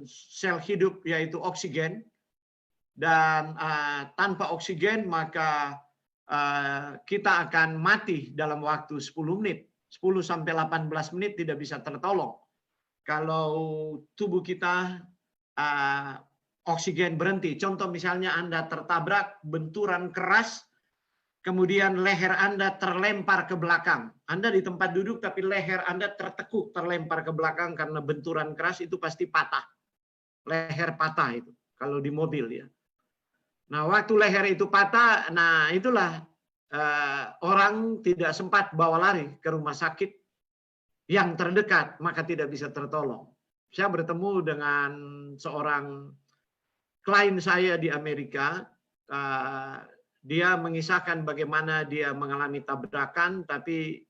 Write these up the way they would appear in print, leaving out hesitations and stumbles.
sel hidup yaitu oksigen, dan tanpa oksigen maka kita akan mati dalam waktu 10 menit. 10 sampai 18 menit tidak bisa tertolong. Kalau tubuh kita oksigen berhenti. Contoh misalnya Anda tertabrak, benturan keras, kemudian leher Anda terlempar ke belakang. Anda di tempat duduk tapi leher Anda tertekuk, terlempar ke belakang karena benturan keras, itu pasti patah. Leher patah itu kalau di mobil ya. Nah, waktu leher itu patah, nah itulah orang tidak sempat bawa lari ke rumah sakit yang terdekat, maka tidak bisa tertolong. Saya bertemu dengan seorang klien saya di Amerika. Dia mengisahkan bagaimana dia mengalami tabrakan, tapi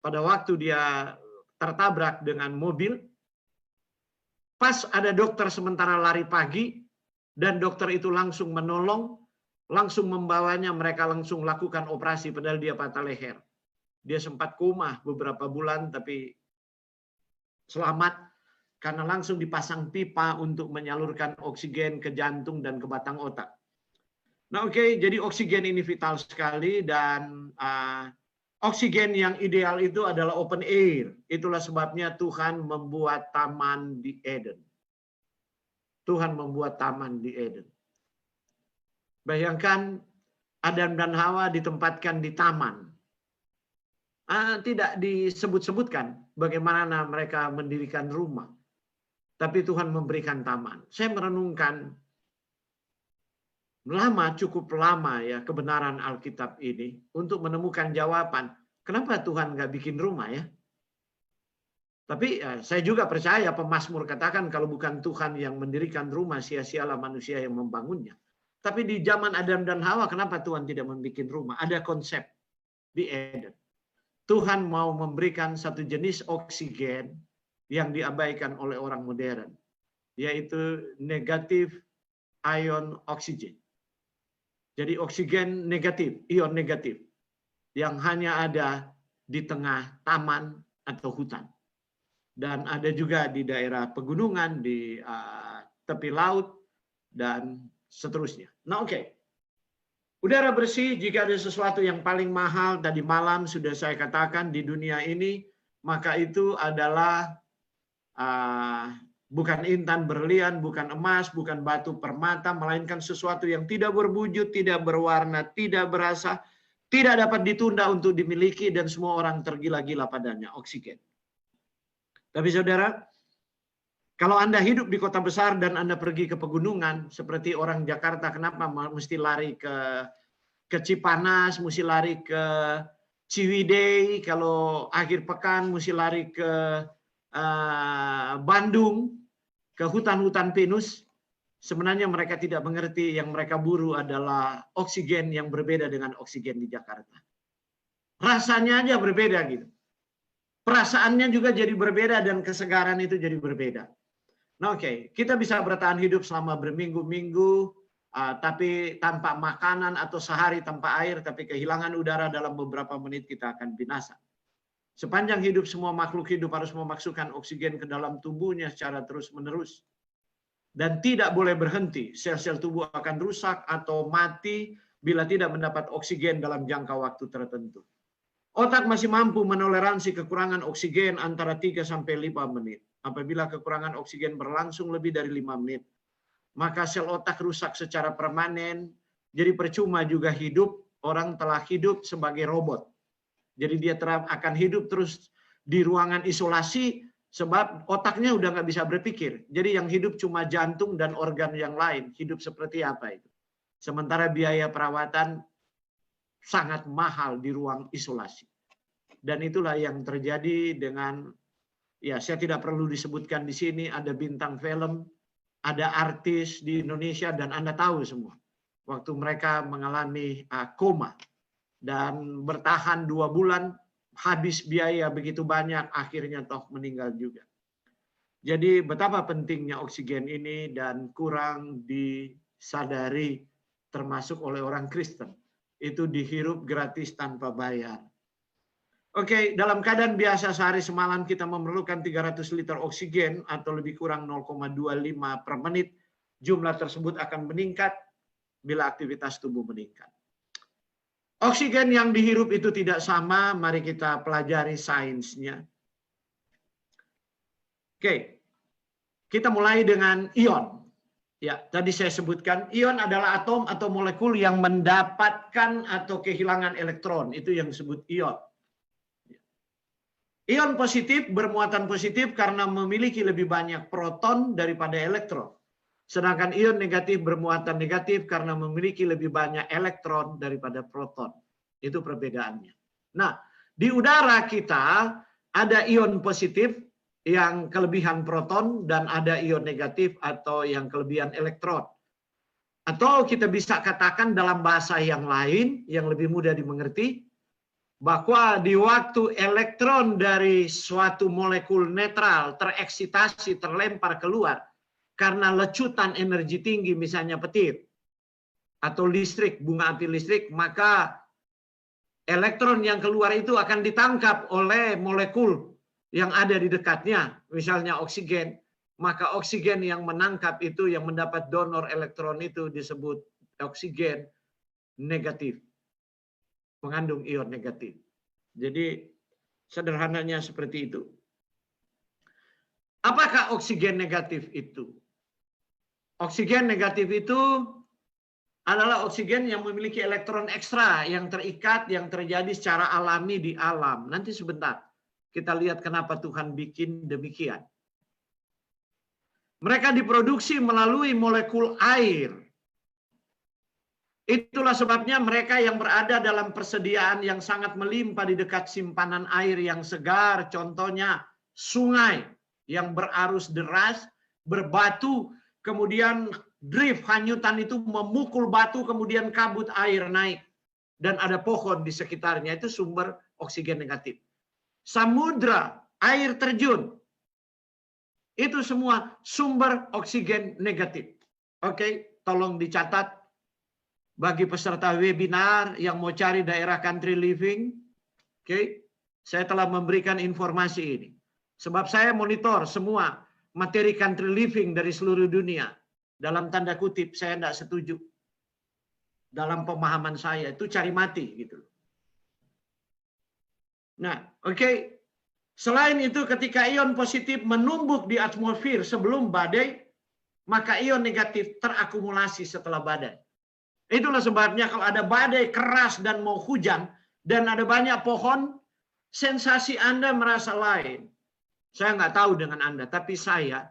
pada waktu dia tertabrak dengan mobil, pas ada dokter sementara lari pagi, dan dokter itu langsung menolong, langsung membawanya, mereka langsung lakukan operasi padahal dia patah leher. Dia sempat koma beberapa bulan tapi selamat karena langsung dipasang pipa untuk menyalurkan oksigen ke jantung dan ke batang otak. Nah, oke, jadi oksigen ini vital sekali, dan oksigen yang ideal itu adalah open air. Itulah sebabnya Tuhan membuat taman di Eden. Tuhan membuat taman di Eden. Bayangkan Adam dan Hawa ditempatkan di taman. Tidak disebut-sebutkan bagaimana mereka mendirikan rumah. Tapi Tuhan memberikan taman. Saya merenungkan cukup lama ya kebenaran Alkitab ini untuk menemukan jawaban. Kenapa Tuhan nggak bikin rumah ya? Tapi saya juga percaya pemazmur katakan kalau bukan Tuhan yang mendirikan rumah, sia-sialah manusia yang membangunnya. Tapi di zaman Adam dan Hawa, kenapa Tuhan tidak membuat rumah? Ada konsep di Eden. Tuhan mau memberikan satu jenis oksigen yang diabaikan oleh orang modern, yaitu negatif ion oksigen. Jadi oksigen negatif, ion negatif, yang hanya ada di tengah taman atau hutan. Dan ada juga di daerah pegunungan, di tepi laut, dan seterusnya. Nah, oke. Udara bersih, jika ada sesuatu yang paling mahal, tadi malam sudah saya katakan di dunia ini, maka itu adalah bukan intan berlian, bukan emas, bukan batu permata, melainkan sesuatu yang tidak berwujud, tidak berwarna, tidak berasa, tidak dapat ditunda untuk dimiliki, dan semua orang tergila-gila padanya, oksigen. Tapi saudara, kalau Anda hidup di kota besar dan Anda pergi ke pegunungan, seperti orang Jakarta, kenapa mesti lari ke Cipanas, mesti lari ke Ciwidey, kalau akhir pekan mesti lari ke Bandung, ke hutan-hutan pinus. Sebenarnya mereka tidak mengerti yang mereka buru adalah oksigen yang berbeda dengan oksigen di Jakarta. Rasanya aja berbeda gitu. Perasaannya juga jadi berbeda dan kesegaran itu jadi berbeda. Nah, oke, kita bisa bertahan hidup selama berminggu-minggu, tapi tanpa makanan, atau sehari tanpa air, tapi kehilangan udara dalam beberapa menit kita akan binasa. Sepanjang hidup semua makhluk hidup harus memasukkan oksigen ke dalam tubuhnya secara terus-menerus. Dan tidak boleh berhenti, sel-sel tubuh akan rusak atau mati bila tidak mendapat oksigen dalam jangka waktu tertentu. Otak masih mampu menoleransi kekurangan oksigen antara 3-5 menit. Apabila kekurangan oksigen berlangsung lebih dari 5 menit, maka sel otak rusak secara permanen. Jadi percuma juga hidup, orang telah hidup sebagai robot. Jadi dia akan hidup terus di ruangan isolasi sebab otaknya udah nggak bisa berpikir. Jadi yang hidup cuma jantung dan organ yang lain. Hidup seperti apa itu? Sementara biaya perawatan sangat mahal di ruang isolasi. Dan itulah yang terjadi dengan, ya saya tidak perlu disebutkan di sini, ada bintang film, ada artis di Indonesia, dan Anda tahu semua. Waktu mereka mengalami koma dan bertahan 2 bulan, habis biaya begitu banyak, akhirnya toh meninggal juga. Jadi betapa pentingnya oksigen ini dan kurang disadari termasuk oleh orang Kristen. Itu dihirup gratis tanpa bayar. Oke, dalam keadaan biasa sehari semalam kita memerlukan 300 liter oksigen atau lebih kurang 0,25 per menit. Jumlah tersebut akan meningkat bila aktivitas tubuh meningkat. Oksigen yang dihirup itu tidak sama, mari kita pelajari sainsnya. Oke, kita mulai dengan ion. Ya, tadi saya sebutkan, ion adalah atom atau molekul yang mendapatkan atau kehilangan elektron. Itu yang disebut ion. Ion positif bermuatan positif karena memiliki lebih banyak proton daripada elektron. Sedangkan ion negatif bermuatan negatif karena memiliki lebih banyak elektron daripada proton. Itu perbedaannya. Nah, di udara kita ada ion positif yang kelebihan proton dan ada ion negatif atau yang kelebihan elektron. Atau kita bisa katakan dalam bahasa yang lain yang lebih mudah dimengerti, bahwa di waktu elektron dari suatu molekul netral tereksitasi, terlempar keluar karena lecutan energi tinggi, misalnya petir atau listrik, bunga api listrik, maka elektron yang keluar itu akan ditangkap oleh molekul yang ada di dekatnya, misalnya oksigen, maka oksigen yang menangkap itu, yang mendapat donor elektron itu disebut oksigen negatif, mengandung ion negatif. Jadi sederhananya seperti itu. Apakah oksigen negatif itu? Oksigen negatif itu adalah oksigen yang memiliki elektron ekstra yang terikat, yang terjadi secara alami di alam. Nanti sebentar kita lihat kenapa Tuhan bikin demikian. Mereka diproduksi melalui molekul air. Itulah sebabnya mereka yang berada dalam persediaan yang sangat melimpah di dekat simpanan air yang segar, contohnya sungai yang berarus deras, berbatu, kemudian drift, hanyutan itu memukul batu, kemudian kabut air naik. Dan ada pohon di sekitarnya, itu sumber oksigen negatif. Samudra, air terjun, itu semua sumber oksigen negatif. Oke, tolong dicatat. Bagi peserta webinar yang mau cari daerah country living, oke, saya telah memberikan informasi ini. Sebab saya monitor semua materi country living dari seluruh dunia. Dalam tanda kutip, saya tidak setuju. Dalam pemahaman saya, itu cari mati. Gitu. Nah, oke. Selain itu, ketika ion positif menumbuk di atmosfer sebelum badai, maka ion negatif terakumulasi setelah badai. Itulah sebabnya kalau ada badai keras dan mau hujan, dan ada banyak pohon, sensasi Anda merasa lain. Saya nggak tahu dengan Anda, tapi saya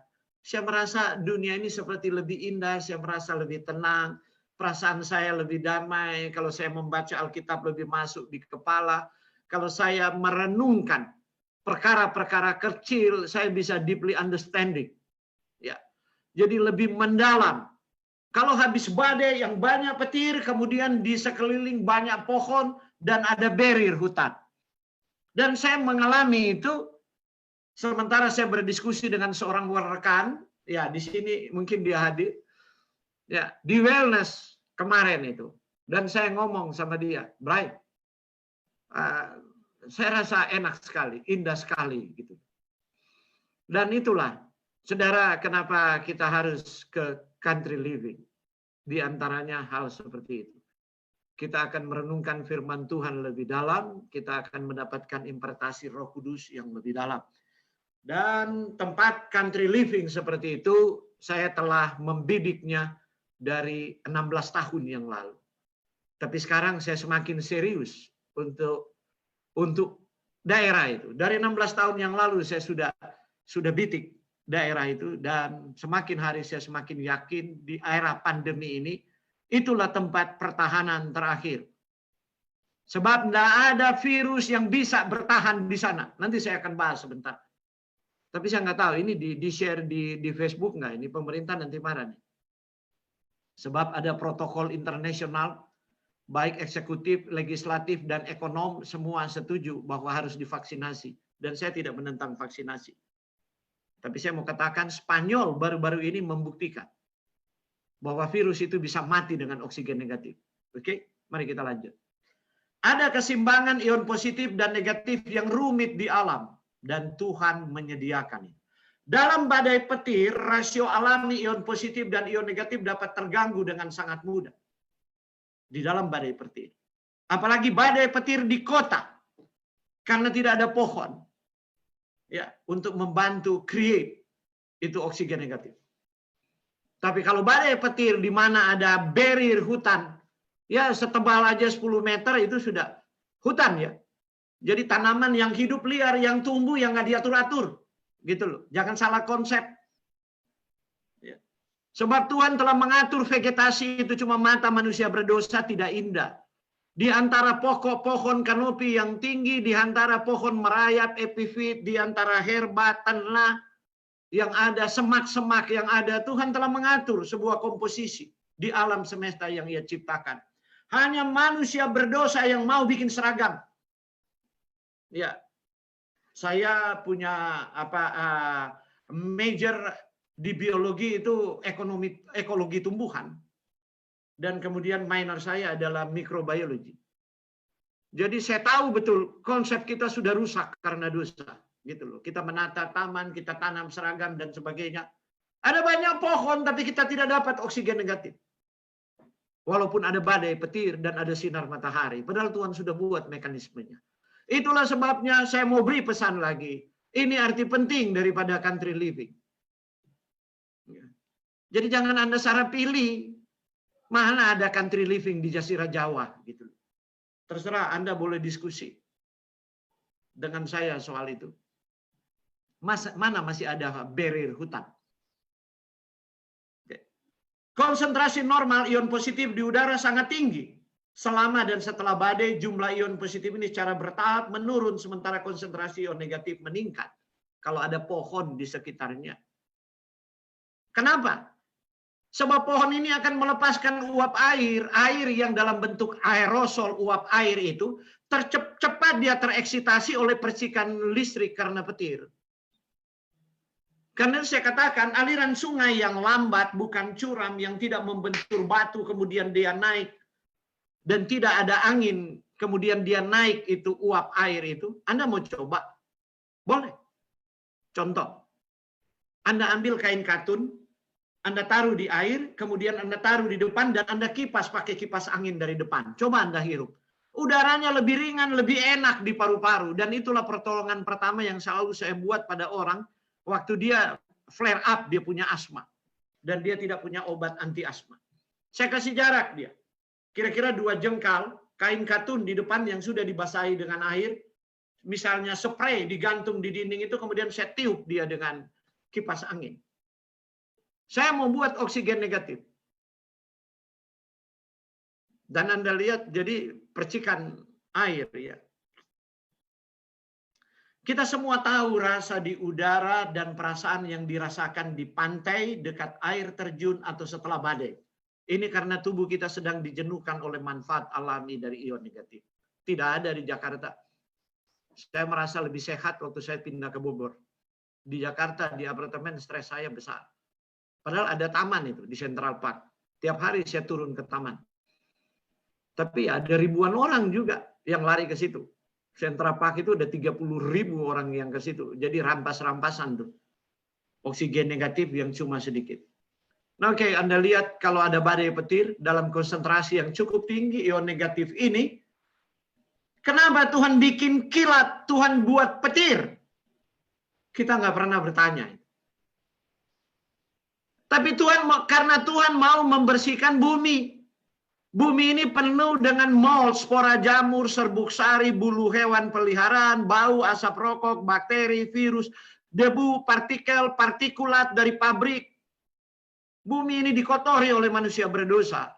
merasa dunia ini seperti lebih indah, saya merasa lebih tenang, perasaan saya lebih damai, kalau saya membaca Alkitab lebih masuk di kepala, kalau saya merenungkan perkara-perkara kecil, saya bisa deeply understanding. Ya. Jadi lebih mendalam. Kalau habis badai yang banyak petir, kemudian di sekeliling banyak pohon dan ada barrier hutan. Dan saya mengalami itu sementara saya berdiskusi dengan seorang rekan, ya di sini mungkin dia hadir, ya di wellness kemarin itu. Dan saya ngomong sama dia, Brian, saya rasa enak sekali, indah sekali gitu. Dan itulah, saudara, kenapa kita harus ke country living. Di antaranya hal seperti itu. Kita akan merenungkan firman Tuhan lebih dalam, kita akan mendapatkan impartasi Roh Kudus yang lebih dalam. Dan tempat country living seperti itu, saya telah membidiknya dari 16 tahun yang lalu. Tapi sekarang saya semakin serius untuk daerah itu. Dari 16 tahun yang lalu saya sudah bidik daerah itu, dan semakin hari saya semakin yakin di era pandemi ini itulah tempat pertahanan terakhir. Sebab tidak ada virus yang bisa bertahan di sana. Nanti saya akan bahas sebentar. Tapi saya nggak tahu ini di-share di Facebook nggak? Ini pemerintah nanti marah nih. Sebab ada protokol internasional, baik eksekutif, legislatif, dan ekonom semua setuju bahwa harus divaksinasi. Dan saya tidak menentang vaksinasi. Tapi saya mau katakan Spanyol baru-baru ini membuktikan bahwa virus itu bisa mati dengan oksigen negatif. Oke, mari kita lanjut. Ada keseimbangan ion positif dan negatif yang rumit di alam, dan Tuhan menyediakan. Dalam badai petir, rasio alami ion positif dan ion negatif dapat terganggu dengan sangat mudah. Di dalam badai petir. Apalagi badai petir di kota. Karena tidak ada pohon. Ya, untuk membantu create itu oksigen negatif. Tapi kalau badai petir di mana ada barrier hutan, ya setebal aja 10 meter itu sudah hutan ya. Jadi tanaman yang hidup liar, yang tumbuh, yang nggak diatur-atur. Gitu loh. Jangan salah konsep. Ya. Sebab Tuhan telah mengatur vegetasi itu, cuma mata manusia berdosa tidak indah. Di antara pokok-pohon kanopi yang tinggi, di antara pohon merayap, epifit, di antara herba, tanah yang ada, semak-semak yang ada, Tuhan telah mengatur sebuah komposisi di alam semesta yang Ia ciptakan. Hanya manusia berdosa yang mau bikin seragam. Ya, saya punya major di biologi itu ekologi tumbuhan, dan kemudian minor saya adalah mikrobiologi. Jadi saya tahu betul konsep kita sudah rusak karena dosa, gitu loh. Kita menata taman, kita tanam seragam dan sebagainya. Ada banyak pohon tapi kita tidak dapat oksigen negatif. Walaupun ada badai petir dan ada sinar matahari. Padahal Tuhan sudah buat mekanismenya. Itulah sebabnya saya mau beri pesan lagi. Ini arti penting daripada country living. Jadi jangan Anda salah pilih. Mana ada country living di Jazirah Jawa. Gitu. Terserah Anda boleh diskusi dengan saya soal itu. Mana masih ada barrier hutan. Konsentrasi normal ion positif di udara sangat tinggi. Selama dan setelah badai, jumlah ion positif ini secara bertahap menurun, sementara konsentrasi ion negatif meningkat. Kalau ada pohon di sekitarnya. Kenapa? Sebab pohon ini akan melepaskan uap air. Air yang dalam bentuk aerosol, uap air itu, cepat dia tereksitasi oleh percikan listrik karena petir. Karena saya katakan aliran sungai yang lambat, bukan curam, yang tidak membentur batu kemudian dia naik dan tidak ada angin kemudian dia naik itu uap air itu. Anda mau coba? Boleh. Contoh, Anda ambil kain katun, Anda taruh di air, kemudian Anda taruh di depan dan Anda kipas pakai kipas angin dari depan. Coba Anda hirup. Udaranya lebih ringan, lebih enak di paru-paru, dan itulah pertolongan pertama yang selalu saya buat pada orang. Waktu dia flare up, dia punya asma. Dan dia tidak punya obat anti asma. Saya kasih jarak dia. Kira-kira 2 jengkal, kain katun di depan yang sudah dibasahi dengan air. Misalnya spray digantung di dinding itu, kemudian saya tiup dia dengan kipas angin. Saya mau buat oksigen negatif. Dan Anda lihat jadi percikan air ya. Kita semua tahu rasa di udara dan perasaan yang dirasakan di pantai, dekat air terjun, atau setelah badai. Ini karena tubuh kita sedang dijenuhkan oleh manfaat alami dari ion negatif. Tidak ada di Jakarta. Saya merasa lebih sehat waktu saya pindah ke Bogor. Di Jakarta, di apartemen, stres saya besar. Padahal ada taman itu di Central Park. Tiap hari saya turun ke taman. Tapi ada ribuan orang juga yang lari ke situ. Central Park itu ada 30.000 orang yang ke situ. Jadi rampas-rampasan tuh. Oksigen negatif yang cuma sedikit. Nah, oke, Anda lihat kalau ada badai petir dalam konsentrasi yang cukup tinggi ion negatif ini, kenapa Tuhan bikin kilat, Tuhan buat petir? Kita nggak pernah bertanya. Tapi karena Tuhan mau membersihkan bumi. Bumi ini penuh dengan mold, spora jamur, serbuk sari, bulu hewan peliharaan, bau, asap rokok, bakteri, virus, debu, partikel, partikulat dari pabrik. Bumi ini dikotori oleh manusia berdosa.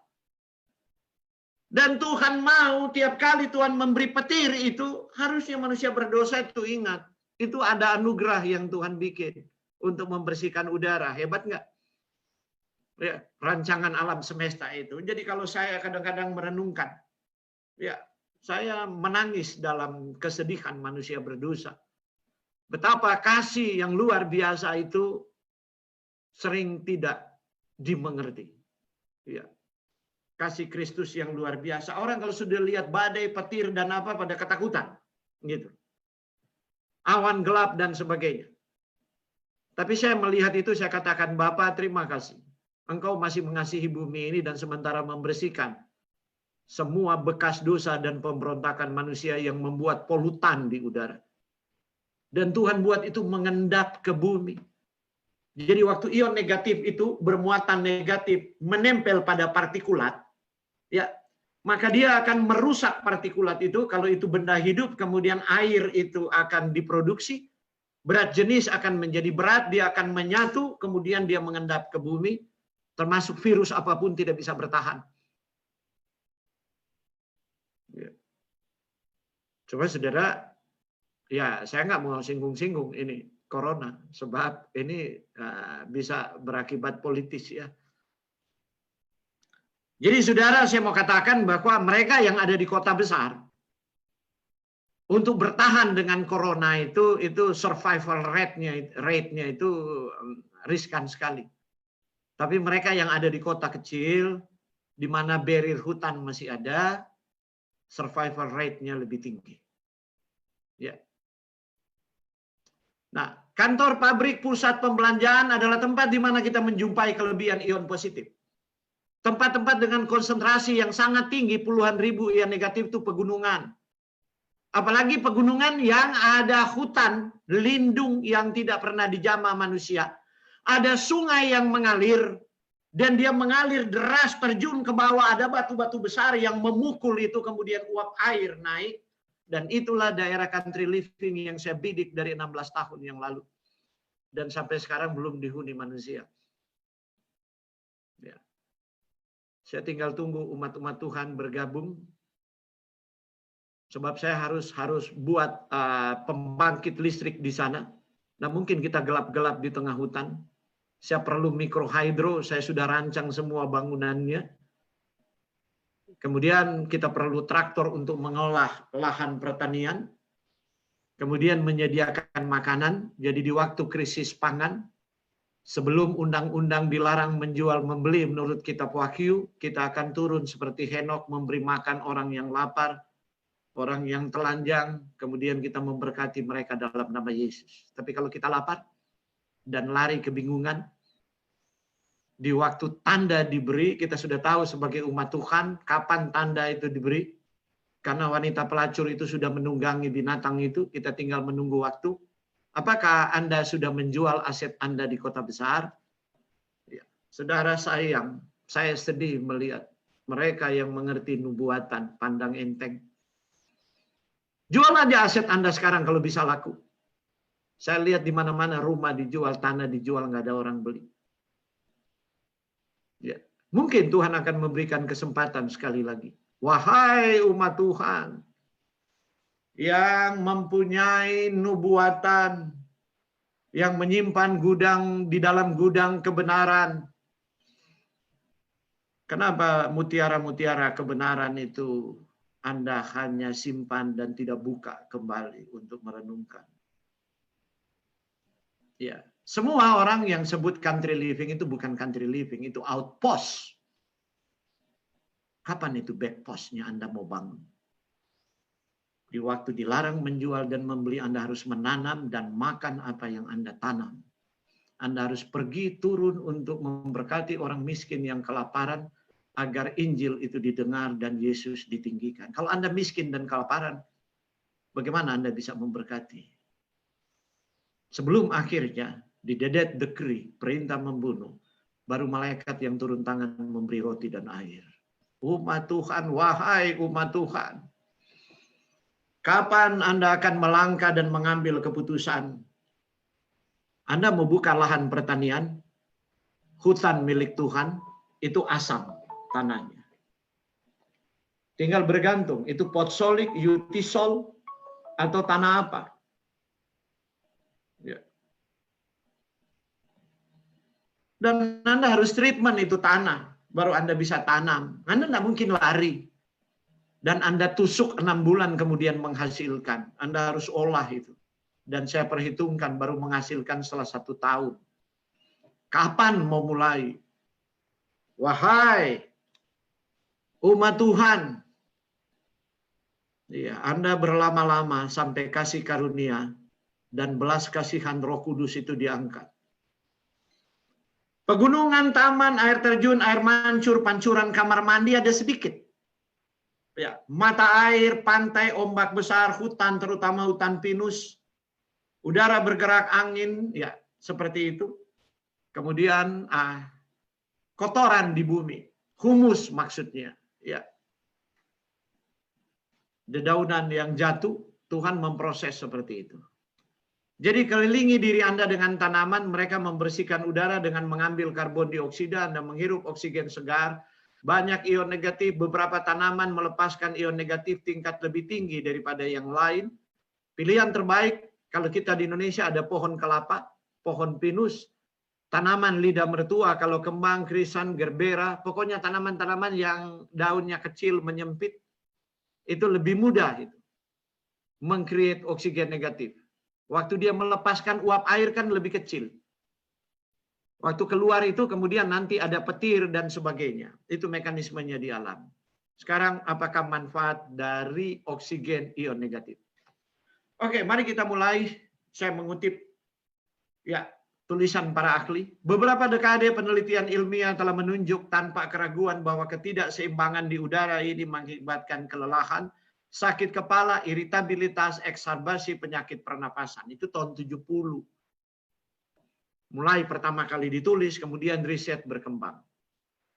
Dan Tuhan mau tiap kali Tuhan memberi petir itu, harusnya manusia berdosa itu ingat. Itu ada anugerah yang Tuhan bikin untuk membersihkan udara. Hebat nggak? Ya, rancangan alam semesta itu. Jadi kalau saya kadang-kadang merenungkan, ya saya menangis dalam kesedihan manusia berdosa. Betapa kasih yang luar biasa itu sering tidak dimengerti. Ya. kasih Kristus yang luar biasa. Orang kalau sudah lihat badai, petir, dan apa pada ketakutan. Gitu. Awan gelap dan sebagainya. Tapi saya melihat itu, saya katakan, Bapa terima kasih. Engkau masih mengasihi bumi ini dan sementara membersihkan semua bekas dosa dan pemberontakan manusia yang membuat polutan di udara. Dan Tuhan buat itu mengendap ke bumi. Jadi waktu ion negatif itu bermuatan negatif menempel pada partikulat, ya, maka dia akan merusak partikulat itu. Kalau itu benda hidup, kemudian air itu akan diproduksi, berat jenis akan menjadi berat, dia akan menyatu, kemudian dia mengendap ke bumi, termasuk virus apapun tidak bisa bertahan. Ya. Coba saudara, ya saya nggak mau singgung-singgung ini corona, sebab ini bisa berakibat politis ya. Jadi saudara, saya mau katakan bahwa mereka yang ada di kota besar untuk bertahan dengan corona itu survival rate-nya itu riskan sekali. Tapi mereka yang ada di kota kecil, di mana barrier hutan masih ada, survival rate-nya lebih tinggi. Ya. Nah, kantor, pabrik, pusat pembelanjaan adalah tempat di mana kita menjumpai kelebihan ion positif. Tempat-tempat dengan konsentrasi yang sangat tinggi, puluhan ribu ion negatif itu pegunungan. Apalagi pegunungan yang ada hutan lindung yang tidak pernah dijamah manusia. Ada sungai yang mengalir, dan dia mengalir deras terjun ke bawah. Ada batu-batu besar yang memukul itu, kemudian uap air naik. Dan itulah daerah country living yang saya bidik dari 16 tahun yang lalu. Dan sampai sekarang belum dihuni manusia. Ya. Saya tinggal tunggu umat-umat Tuhan bergabung. Sebab saya harus buat pembangkit listrik di sana. Nah mungkin kita gelap-gelap di tengah hutan. Saya perlu mikrohidro, saya sudah rancang semua bangunannya. Kemudian kita perlu traktor untuk mengolah lahan pertanian. Kemudian menyediakan makanan. Jadi di waktu krisis pangan, sebelum undang-undang dilarang menjual membeli menurut kitab Wahyu, kita akan turun seperti Henokh memberi makan orang yang lapar, orang yang telanjang, kemudian kita memberkati mereka dalam nama Yesus. Tapi kalau kita lapar dan lari kebingungan, di waktu tanda diberi, kita sudah tahu sebagai umat Tuhan kapan tanda itu diberi. Karena wanita pelacur itu sudah menunggangi binatang itu, kita tinggal menunggu waktu. Apakah Anda sudah menjual aset Anda di kota besar? Ya. Saudara sayang, saya sedih melihat mereka yang mengerti nubuatan, pandang enteng. Jual aja aset Anda sekarang kalau bisa laku. Saya lihat di mana-mana rumah dijual, tanah dijual, nggak ada orang beli. Ya. Mungkin Tuhan akan memberikan kesempatan sekali lagi. Wahai umat Tuhan yang mempunyai nubuatan, yang menyimpan gudang di dalam gudang kebenaran. Kenapa mutiara-mutiara kebenaran itu Anda hanya simpan dan tidak buka kembali untuk merenungkan? Ya. Semua orang yang sebut country living itu bukan country living, itu outpost. Kapan itu backpostnya Anda mau bangun? Di waktu dilarang menjual dan membeli, Anda harus menanam dan makan apa yang Anda tanam. Anda harus pergi turun untuk memberkati orang miskin yang kelaparan, agar Injil itu didengar dan Yesus ditinggikan. Kalau Anda miskin dan kelaparan, bagaimana Anda bisa memberkati? Sebelum akhirnya, di dedet decree, perintah membunuh, baru malaikat yang turun tangan memberi roti dan air. Umat Tuhan, wahai umat Tuhan, kapan Anda akan melangkah dan mengambil keputusan? Anda mau buka lahan pertanian, hutan milik Tuhan, itu asam tanahnya. Tinggal bergantung, itu potsolik, yutisol, atau tanah apa. Ya. Dan Anda harus treatment itu tanah, baru Anda bisa tanam. Anda tidak mungkin lari. Dan Anda tusuk 6 bulan kemudian menghasilkan. Anda harus olah itu. Dan saya perhitungkan baru menghasilkan setelah 1 tahun. Kapan mau mulai? Wahai Umat Tuhan, ya, Anda berlama-lama sampai kasih karunia dan belas kasihan Roh Kudus itu diangkat. Pegunungan, taman, air terjun, air mancur, pancuran kamar mandi ada sedikit. Ya, mata air, pantai, ombak besar, hutan, terutama hutan pinus, udara bergerak, angin, ya seperti itu. Kemudian kotoran di bumi, humus maksudnya, ya. Dedaunan yang jatuh, Tuhan memproses seperti itu. Jadi kelilingi diri Anda dengan tanaman, mereka membersihkan udara dengan mengambil karbon dioksida, Anda menghirup oksigen segar, banyak ion negatif, beberapa tanaman melepaskan ion negatif tingkat lebih tinggi daripada yang lain. Pilihan terbaik, kalau kita di Indonesia ada pohon kelapa, pohon pinus, tanaman lidah mertua, kalau kembang, krisan, gerbera, pokoknya tanaman-tanaman yang daunnya kecil, menyempit, itu lebih mudah itu meng-create oksigen negatif. Waktu dia melepaskan uap air kan lebih kecil. Waktu keluar itu kemudian nanti ada petir dan sebagainya. Itu mekanismenya di alam. Sekarang apakah manfaat dari oksigen ion negatif? Oke, mari kita mulai. Saya mengutip ya tulisan para ahli. Beberapa dekade penelitian ilmiah telah menunjuk tanpa keraguan bahwa ketidakseimbangan di udara ini mengakibatkan kelelahan, sakit kepala, iritabilitas, eksarbasi penyakit pernapasan. Itu tahun 70. Mulai pertama kali ditulis, kemudian riset berkembang.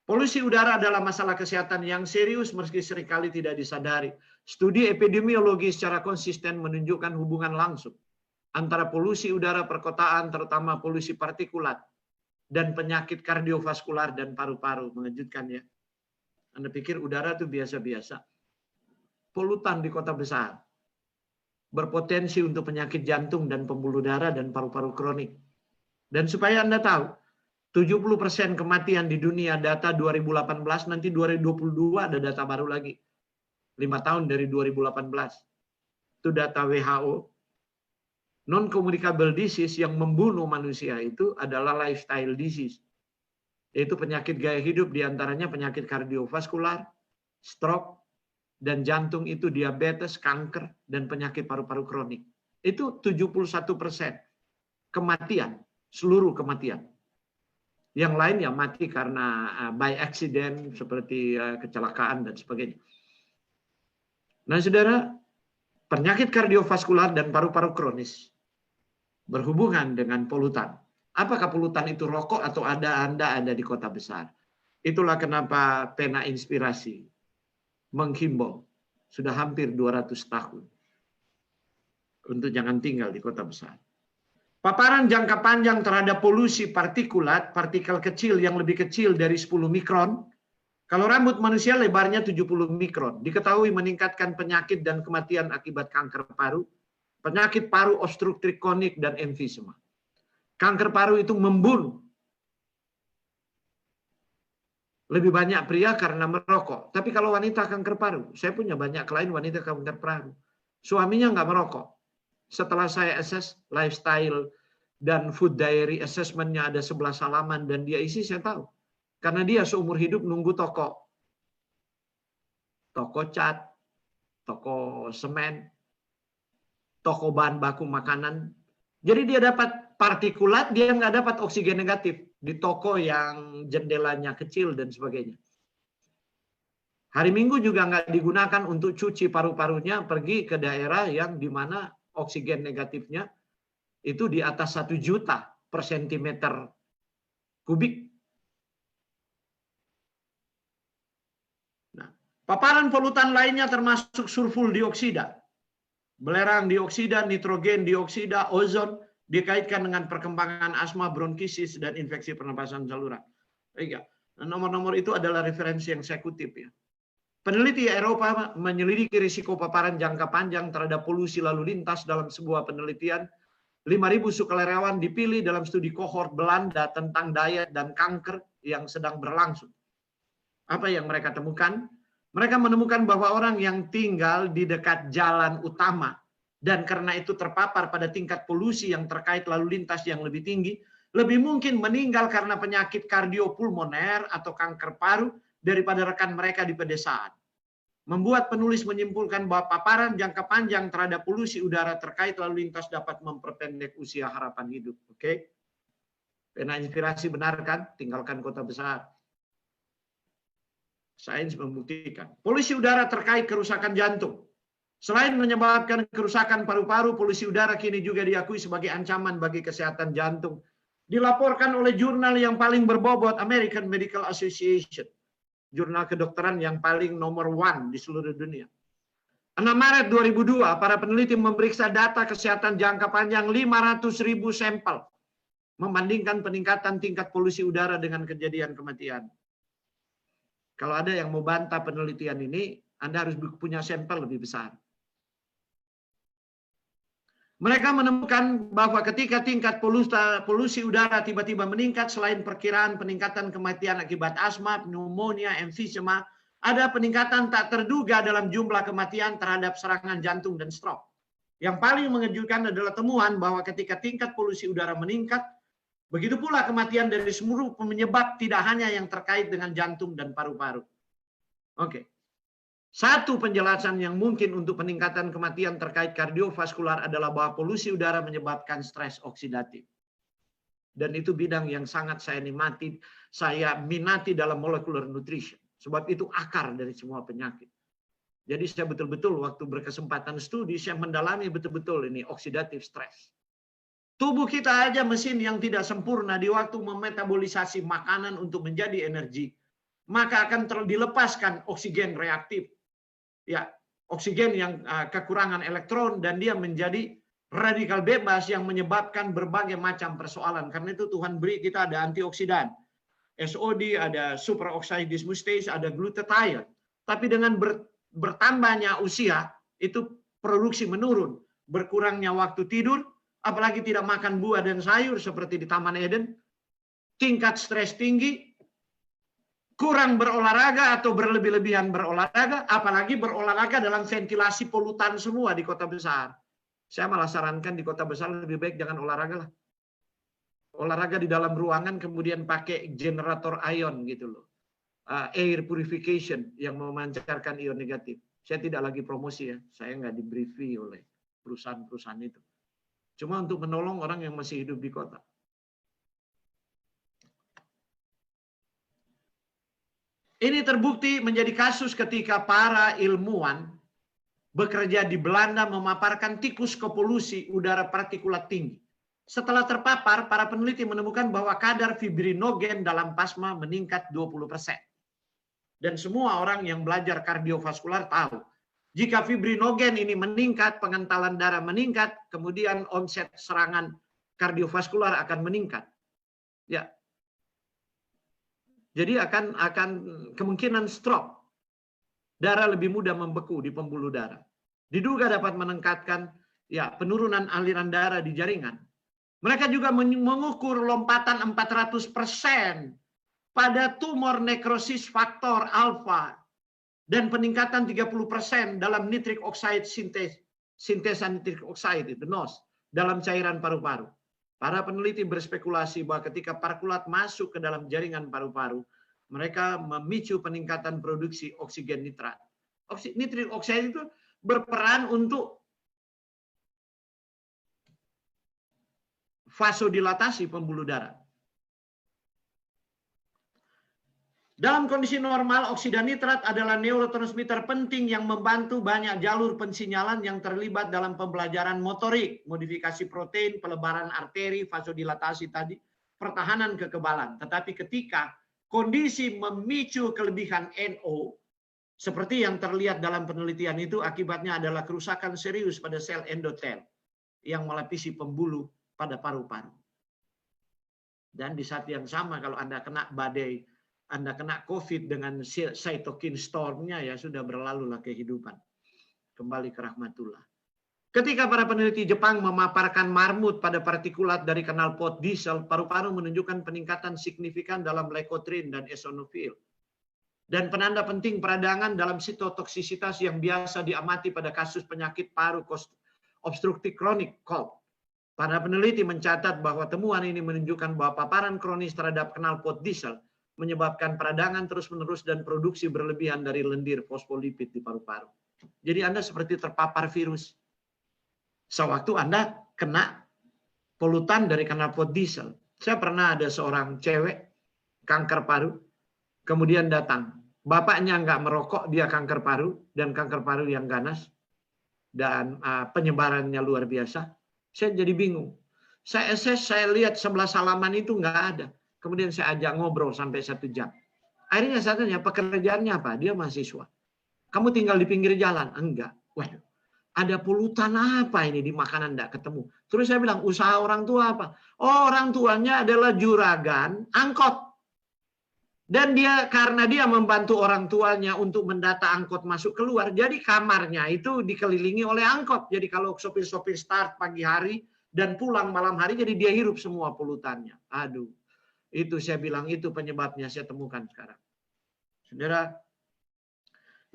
Polusi udara adalah masalah kesehatan yang serius meski seringkali tidak disadari. Studi epidemiologi secara konsisten menunjukkan hubungan langsung antara polusi udara perkotaan, terutama polusi partikulat, dan penyakit kardiovaskular dan paru-paru. Mengejutkan ya. Anda pikir udara itu biasa-biasa. Polutan di kota besar berpotensi untuk penyakit jantung dan pembuluh darah dan paru-paru kronik. Dan supaya Anda tahu, 70% kematian di dunia data 2018, nanti 2022 ada data baru lagi. 5 tahun dari 2018. Itu data WHO. Non-communicable disease yang membunuh manusia itu adalah lifestyle disease. Yaitu penyakit gaya hidup, diantaranya penyakit kardiovaskular, stroke, dan jantung itu diabetes, kanker, dan penyakit paru-paru kronik. Itu 71% kematian, seluruh kematian. Yang lain ya mati karena by accident, seperti kecelakaan dan sebagainya. Nah saudara, penyakit kardiovaskular dan paru-paru kronis berhubungan dengan polutan. Apakah polutan itu rokok atau Anda ada di kota besar? Itulah kenapa Pena Inspirasi menghimbau sudah hampir 200 tahun untuk jangan tinggal di kota besar. Paparan jangka panjang terhadap polusi partikulat, partikel kecil yang lebih kecil dari 10 mikron. Kalau rambut manusia lebarnya 70 mikron, diketahui meningkatkan penyakit dan kematian akibat kanker paru, penyakit paru obstruktif kronik, dan emfisema. Kanker paru itu membunuh. Lebih banyak pria karena merokok. Tapi kalau wanita kanker paru, saya punya banyak klien wanita kanker paru. Suaminya nggak merokok. Setelah saya assess lifestyle dan food diary assessment-nya ada 11 halaman dan dia isi, saya tahu. Karena dia seumur hidup nunggu toko cat, toko semen, toko bahan baku makanan. Jadi dia dapat partikulat, dia nggak dapat oksigen negatif di toko yang jendelanya kecil dan sebagainya. Hari Minggu juga nggak digunakan untuk cuci paru-parunya, pergi ke daerah yang di mana oksigen negatifnya itu di atas 1 juta per sentimeter kubik. Nah, paparan polutan lainnya termasuk sulfur dioksida, belerang dioksida, nitrogen dioksida, ozon, dikaitkan dengan perkembangan asma, bronkitis, dan infeksi pernapasan saluran. Nomor-nomor itu adalah referensi yang saya kutip ya. Peneliti Eropa menyelidiki risiko paparan jangka panjang terhadap polusi lalu lintas dalam sebuah penelitian. 5.000 sukarelawan dipilih dalam studi kohort Belanda tentang diet dan kanker yang sedang berlangsung. Apa yang mereka temukan? Mereka menemukan bahwa orang yang tinggal di dekat jalan utama dan karena itu terpapar pada tingkat polusi yang terkait lalu lintas yang lebih tinggi, lebih mungkin meninggal karena penyakit kardiopulmoner atau kanker paru daripada rekan mereka di pedesaan. Membuat penulis menyimpulkan bahwa paparan jangka panjang terhadap polusi udara terkait lalu lintas dapat memperpendek usia harapan hidup. Oke? Pena inspirasi benar kan? Tinggalkan kota besar. Sains membuktikan. Polusi udara terkait kerusakan jantung. Selain menyebabkan kerusakan paru-paru, polusi udara kini juga diakui sebagai ancaman bagi kesehatan jantung. Dilaporkan oleh jurnal yang paling berbobot, American Medical Association. Jurnal kedokteran yang paling nomor 1 di seluruh dunia. 6 Maret 2002, para peneliti memeriksa data kesehatan jangka panjang 500.000 sampel. Membandingkan peningkatan tingkat polusi udara dengan kejadian kematian. Kalau ada yang mau bantah penelitian ini, Anda harus punya sampel lebih besar. Mereka menemukan bahwa ketika tingkat polusi udara tiba-tiba meningkat, selain perkiraan peningkatan kematian akibat asma, pneumonia, emfisema, ada peningkatan tak terduga dalam jumlah kematian terhadap serangan jantung dan stroke. Yang paling mengejutkan adalah temuan bahwa ketika tingkat polusi udara meningkat, begitu pula kematian dari seluruh penyebab, tidak hanya yang terkait dengan jantung dan paru-paru. Oke. Satu penjelasan yang mungkin untuk peningkatan kematian terkait kardiovaskular adalah bahwa polusi udara menyebabkan stres oksidatif. Dan itu bidang yang sangat saya minati dalam molecular nutrition. Sebab itu akar dari semua penyakit. Jadi saya betul-betul waktu berkesempatan studi, saya mendalami betul-betul ini oksidatif stres. Tubuh kita aja mesin yang tidak sempurna di waktu memetabolisasi makanan untuk menjadi energi, maka akan dilepaskan oksigen reaktif. Ya, oksigen yang kekurangan elektron dan dia menjadi radikal bebas yang menyebabkan berbagai macam persoalan. Karena itu Tuhan beri kita ada antioksidan, SOD, ada superoxide dismutase, ada glutathione. Tapi dengan bertambahnya usia, itu produksi menurun, berkurangnya waktu tidur, apalagi tidak makan buah dan sayur seperti di Taman Eden, tingkat stres tinggi, kurang berolahraga atau berlebih-lebihan berolahraga, apalagi berolahraga dalam ventilasi polutan semua di kota besar. Saya malah sarankan di kota besar lebih baik jangan olahraga lah. Olahraga di dalam ruangan kemudian pakai generator ion gitu loh. Air purification yang memancarkan ion negatif. Saya tidak lagi promosi ya, saya nggak di-briefing oleh perusahaan-perusahaan itu. Cuma untuk menolong orang yang masih hidup di kota. Ini terbukti menjadi kasus ketika para ilmuwan bekerja di Belanda memaparkan tikus ke polusi udara partikulat tinggi. Setelah terpapar, para peneliti menemukan bahwa kadar fibrinogen dalam plasma meningkat 20%. Dan semua orang yang belajar kardiovaskular tahu, jika fibrinogen ini meningkat, pengentalan darah meningkat, kemudian onset serangan kardiovaskular akan meningkat. Ya. Jadi akan kemungkinan stroke. Darah lebih mudah membeku di pembuluh darah. Diduga dapat meningkatkan penurunan aliran darah di jaringan. Mereka juga mengukur lompatan 400% pada tumor nekrosis faktor alfa dan peningkatan 30% dalam nitric oxide sintesa nitric oxide itu NOx dalam cairan paru-paru. Para peneliti berspekulasi bahwa ketika partikulat masuk ke dalam jaringan paru-paru, mereka memicu peningkatan produksi oksigen nitrat. Nitric oxide itu berperan untuk vasodilatasi pembuluh darah. Dalam kondisi normal, oksida nitrat adalah neurotransmitter penting yang membantu banyak jalur pensinyalan yang terlibat dalam pembelajaran motorik, modifikasi protein, pelebaran arteri, vasodilatasi tadi, pertahanan kekebalan. Tetapi ketika kondisi memicu kelebihan NO, seperti yang terlihat dalam penelitian itu, akibatnya adalah kerusakan serius pada sel endotel yang melapisi pembuluh pada paru-paru. Dan di saat yang sama kalau Anda kena badai, Anda kena COVID dengan cytokine storm-nya, ya sudah berlalulah kehidupan. Kembali ke rahmatullah. Ketika para peneliti Jepang memaparkan marmut pada partikulat dari knalpot diesel, paru-paru menunjukkan peningkatan signifikan dalam leukotrin dan eosinofil. Dan penanda penting peradangan dalam sitotoksisitas yang biasa diamati pada kasus penyakit paru obstruktif kronik (COPD). Para peneliti mencatat bahwa temuan ini menunjukkan bahwa paparan kronis terhadap knalpot diesel menyebabkan peradangan terus-menerus dan produksi berlebihan dari lendir fosfolipid di paru-paru. Jadi Anda seperti terpapar virus. Sewaktu Anda kena polutan dari knalpot diesel. Saya pernah ada seorang cewek kanker paru, kemudian datang. Bapaknya nggak merokok, dia kanker paru, dan kanker paru yang ganas, dan penyebarannya luar biasa. Saya jadi bingung. Saya lihat sebelah salaman itu nggak ada. Kemudian saya ajak ngobrol sampai 1 jam. Akhirnya saya tanya, pekerjaannya apa? Dia mahasiswa. Kamu tinggal di pinggir jalan? Enggak. Waduh, ada polutan apa ini di makanan enggak ketemu. Terus saya bilang, usaha orang tua apa? Oh, orang tuanya adalah juragan angkot. Dan karena dia membantu orang tuanya untuk mendata angkot masuk keluar, jadi kamarnya itu dikelilingi oleh angkot. Jadi kalau sopir-sopir start pagi hari dan pulang malam hari, jadi dia hirup semua polutannya. Aduh. Itu saya bilang, itu penyebabnya saya temukan sekarang. Saudara,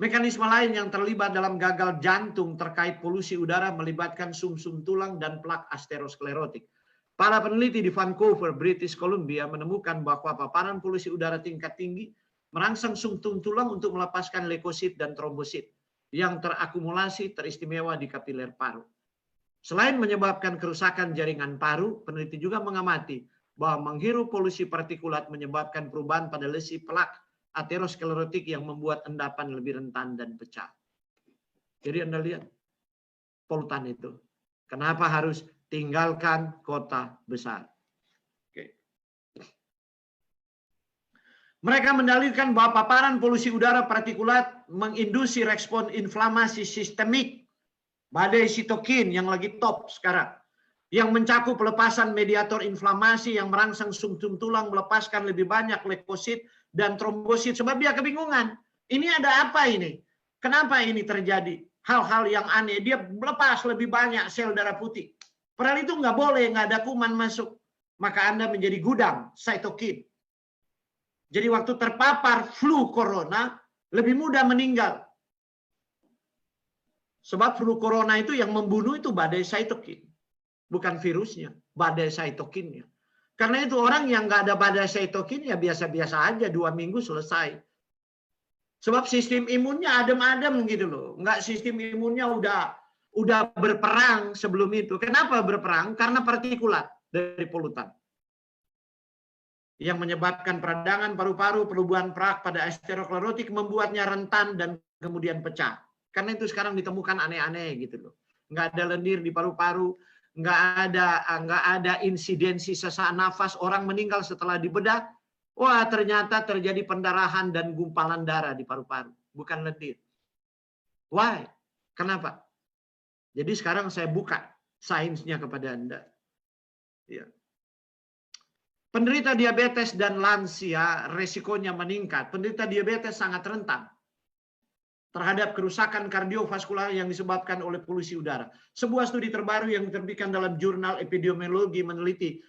mekanisme lain yang terlibat dalam gagal jantung terkait polusi udara melibatkan sumsum tulang dan plak aterosklerotik. Para peneliti di Vancouver, British Columbia menemukan bahwa paparan polusi udara tingkat tinggi merangsang sumsum tulang untuk melepaskan leukosit dan trombosit yang terakumulasi teristimewa di kapiler paru. Selain menyebabkan kerusakan jaringan paru, peneliti juga mengamati bahwa menghirup polusi partikulat menyebabkan perubahan pada lesi plak aterosklerotik yang membuat endapan lebih rentan dan pecah. Jadi Anda lihat polutan itu. Kenapa harus tinggalkan kota besar? Oke. Mereka mendalilkan bahwa paparan polusi udara partikulat menginduksi respon inflamasi sistemik, badai sitokin yang lagi top sekarang, yang mencakup pelepasan mediator inflamasi yang merangsang sumsum tulang melepaskan lebih banyak leukosit dan trombosit. Sebab dia kebingungan. Ini ada apa ini? Kenapa ini terjadi? Hal-hal yang aneh. Dia melepas lebih banyak sel darah putih. Padahal itu nggak boleh, nggak ada kuman masuk. Maka Anda menjadi gudang sitokin. Jadi waktu terpapar flu corona, lebih mudah meninggal. Sebab flu corona itu yang membunuh itu badai sitokin. Bukan virusnya, badai sitokinnya. Karena itu orang yang nggak ada badai sitokin ya biasa-biasa aja, 2 minggu selesai. Sebab sistem imunnya adem-adem gitu loh. Nggak, sistem imunnya udah berperang sebelum itu. Kenapa berperang? Karena partikulat dari polutan. Yang menyebabkan peradangan paru-paru, perubahan plak pada aterosklerotik membuatnya rentan dan kemudian pecah. Karena itu sekarang ditemukan aneh-aneh gitu loh. Nggak ada lendir di paru-paru, nggak ada insidensi sesak nafas, orang meninggal setelah dibedah. Wah, ternyata terjadi pendarahan dan gumpalan darah di paru-paru, bukan lendir. Why? Kenapa? Jadi sekarang saya buka sainsnya kepada Anda. Ya. Penderita diabetes dan lansia resikonya meningkat. Penderita diabetes sangat rentan terhadap kerusakan kardiovaskular yang disebabkan oleh polusi udara. Sebuah studi terbaru yang diterbitkan dalam jurnal epidemiologi meneliti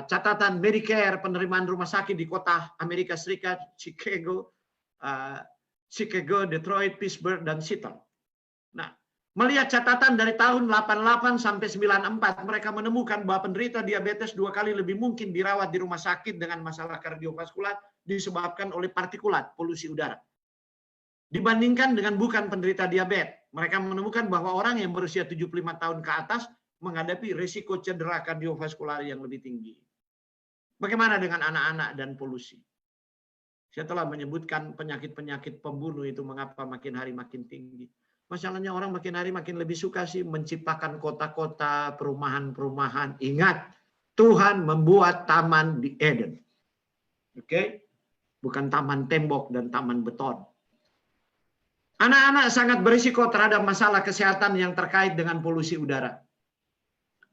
catatan Medicare penerimaan rumah sakit di kota Amerika Serikat, Chicago, Detroit, Pittsburgh, dan Seattle. Nah, melihat catatan dari tahun 88 sampai 94, mereka menemukan bahwa penderita diabetes 2 kali lebih mungkin dirawat di rumah sakit dengan masalah kardiovaskular disebabkan oleh partikulat polusi udara dibandingkan dengan bukan penderita diabetes. Mereka menemukan bahwa orang yang berusia 75 tahun ke atas menghadapi risiko cedera kardiovaskular yang lebih tinggi. Bagaimana dengan anak-anak dan polusi? Saya telah menyebutkan penyakit-penyakit pembunuh itu mengapa makin hari makin tinggi. Masalahnya orang makin hari makin lebih suka sih menciptakan kota-kota, perumahan-perumahan. Ingat, Tuhan membuat taman di Eden. Oke? Bukan taman tembok dan taman beton. Anak-anak sangat berisiko terhadap masalah kesehatan yang terkait dengan polusi udara.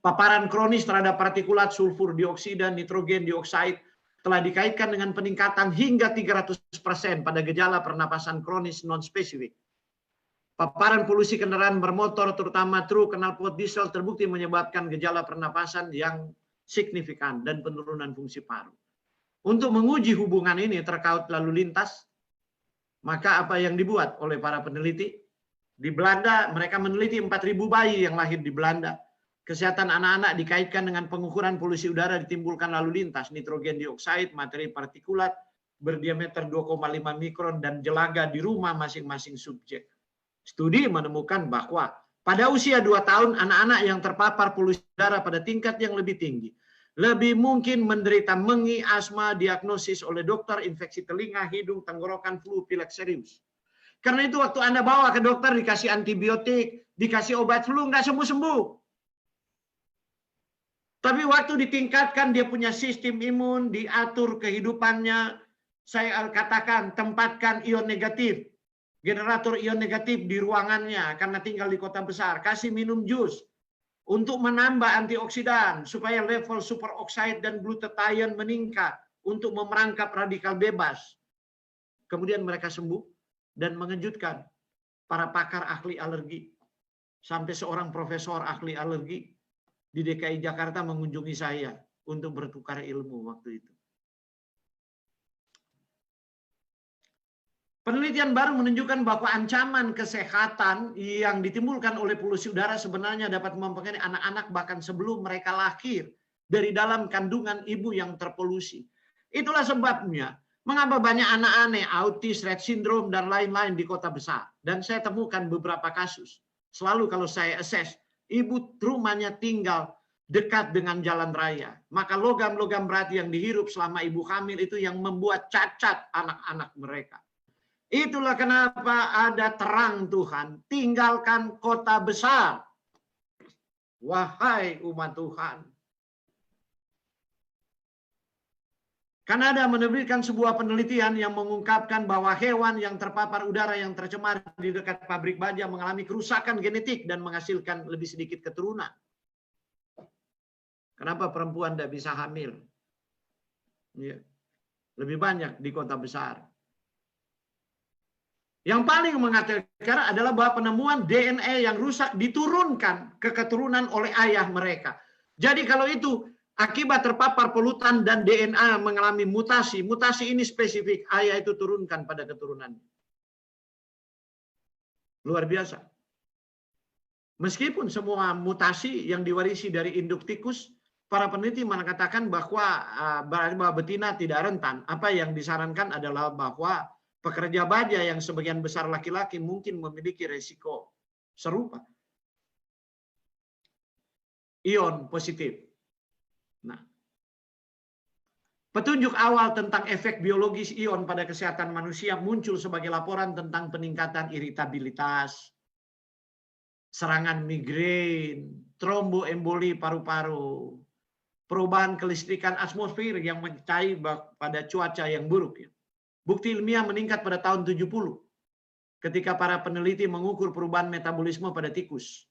Paparan kronis terhadap partikulat sulfur dioksida, nitrogen dioksida telah dikaitkan dengan peningkatan hingga 300% pada gejala pernapasan kronis non-spesifik. Paparan polusi kendaraan bermotor, terutama truk, knalpot diesel, terbukti menyebabkan gejala pernapasan yang signifikan dan penurunan fungsi paru. Untuk menguji hubungan ini terkait lalu lintas, maka apa yang dibuat oleh para peneliti? Di Belanda, mereka meneliti 4.000 bayi yang lahir di Belanda. Kesehatan anak-anak dikaitkan dengan pengukuran polusi udara ditimbulkan lalu lintas, nitrogen dioksida, materi partikulat, berdiameter 2,5 mikron dan jelaga di rumah masing-masing subjek. Studi menemukan bahwa pada usia 2 tahun, anak-anak yang terpapar polusi udara pada tingkat yang lebih tinggi lebih mungkin menderita mengi, asma, diagnosis oleh dokter, infeksi telinga, hidung, tenggorokan, flu, pilek serius. Karena itu waktu Anda bawa ke dokter dikasih antibiotik, dikasih obat flu, nggak sembuh-sembuh. Tapi waktu ditingkatkan dia punya sistem imun, diatur kehidupannya, saya katakan tempatkan ion negatif, generator ion negatif di ruangannya karena tinggal di kota besar, kasih minum jus untuk menambah antioksidan supaya level superoxide dan glutathione meningkat untuk memerangkap radikal bebas. Kemudian mereka sembuh dan mengejutkan para pakar ahli alergi. Sampai seorang profesor ahli alergi di DKI Jakarta mengunjungi saya untuk bertukar ilmu waktu itu. Penelitian baru menunjukkan bahwa ancaman kesehatan yang ditimbulkan oleh polusi udara sebenarnya dapat mempengaruhi anak-anak bahkan sebelum mereka lahir dari dalam kandungan ibu yang terpolusi. Itulah sebabnya mengapa banyak anak aneh, autis, Rett syndrome, dan lain-lain di kota besar. Dan saya temukan beberapa kasus. Selalu kalau saya assess, ibu rumahnya tinggal dekat dengan jalan raya. Maka logam-logam berat yang dihirup selama ibu hamil itu yang membuat cacat anak-anak mereka. Itulah kenapa ada terang Tuhan, tinggalkan kota besar. Wahai umat Tuhan. Kanada menerbitkan sebuah penelitian yang mengungkapkan bahwa hewan yang terpapar udara yang tercemar di dekat pabrik baja mengalami kerusakan genetik dan menghasilkan lebih sedikit keturunan. Kenapa perempuan tidak bisa hamil? Ya. Lebih banyak di kota besar. Yang paling mengatakan adalah bahwa penemuan DNA yang rusak diturunkan ke keturunan oleh ayah mereka. Jadi kalau itu akibat terpapar polutan dan DNA mengalami mutasi, mutasi ini spesifik, ayah itu turunkan pada keturunannya. Luar biasa. Meskipun semua mutasi yang diwarisi dari induk tikus, para peneliti mengatakan bahwa betina tidak rentan. Apa yang disarankan adalah bahwa pekerja baja yang sebagian besar laki-laki mungkin memiliki resiko serupa. Ion positif. Nah, petunjuk awal tentang efek biologis ion pada kesehatan manusia muncul sebagai laporan tentang peningkatan iritabilitas, serangan migrain, tromboemboli paru-paru, perubahan kelistrikan atmosfer yang mencair pada cuaca yang buruk. Bukti ilmiah meningkat pada tahun 70 ketika para peneliti mengukur perubahan metabolisme pada tikus.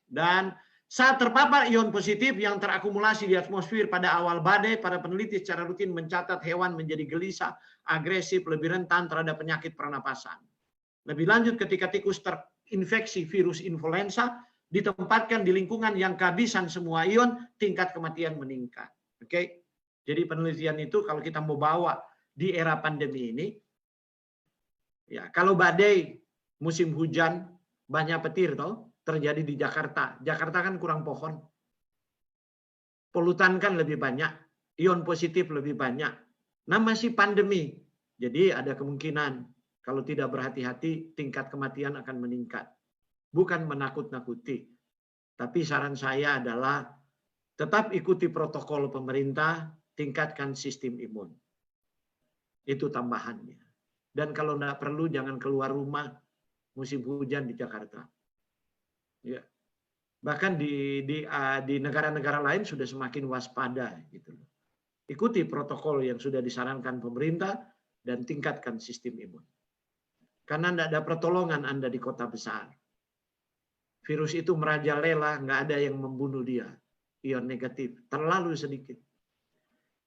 Dan saat terpapar ion positif yang terakumulasi di atmosfer pada awal badai, para peneliti secara rutin mencatat hewan menjadi gelisah, agresif, lebih rentan terhadap penyakit pernapasan. Lebih lanjut ketika tikus terinfeksi virus influenza, ditempatkan di lingkungan yang kehabisan semua ion, tingkat kematian meningkat. Oke? Jadi penelitian itu kalau kita mau bawa di era pandemi ini, ya kalau badai musim hujan banyak petir toh terjadi di Jakarta. Jakarta kan kurang pohon, polutan kan lebih banyak, ion positif lebih banyak. Nah masih pandemi, jadi ada kemungkinan kalau tidak berhati-hati tingkat kematian akan meningkat. Bukan menakut-nakuti, tapi saran saya adalah tetap ikuti protokol pemerintah, tingkatkan sistem imun. Itu tambahannya. Dan kalau tidak perlu jangan keluar rumah musim hujan di Jakarta. Ya. Bahkan di negara-negara lain sudah semakin waspada gitu. Ikuti protokol yang sudah disarankan pemerintah dan tingkatkan sistem imun. Karena tidak ada pertolongan Anda di kota besar. Virus itu merajalela, nggak ada yang membunuh dia. Ion negatif terlalu sedikit.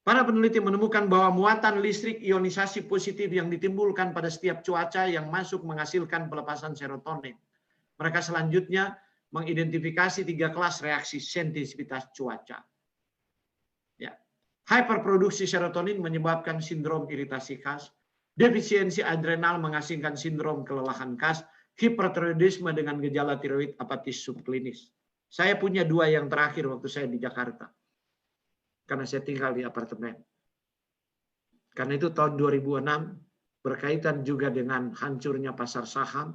Para peneliti menemukan bahwa muatan listrik ionisasi positif yang ditimbulkan pada setiap cuaca yang masuk menghasilkan pelepasan serotonin. Mereka selanjutnya mengidentifikasi 3 kelas reaksi sensitivitas cuaca. Ya. Hyperproduksi serotonin menyebabkan sindrom iritasi khas, defisiensi adrenal menghasilkan sindrom kelelahan khas, hipertiroidisme dengan gejala tiroid apatis subklinis. Saya punya 2 yang terakhir waktu saya di Jakarta. Karena saya tinggal di apartemen. Karena itu tahun 2006 berkaitan juga dengan hancurnya pasar saham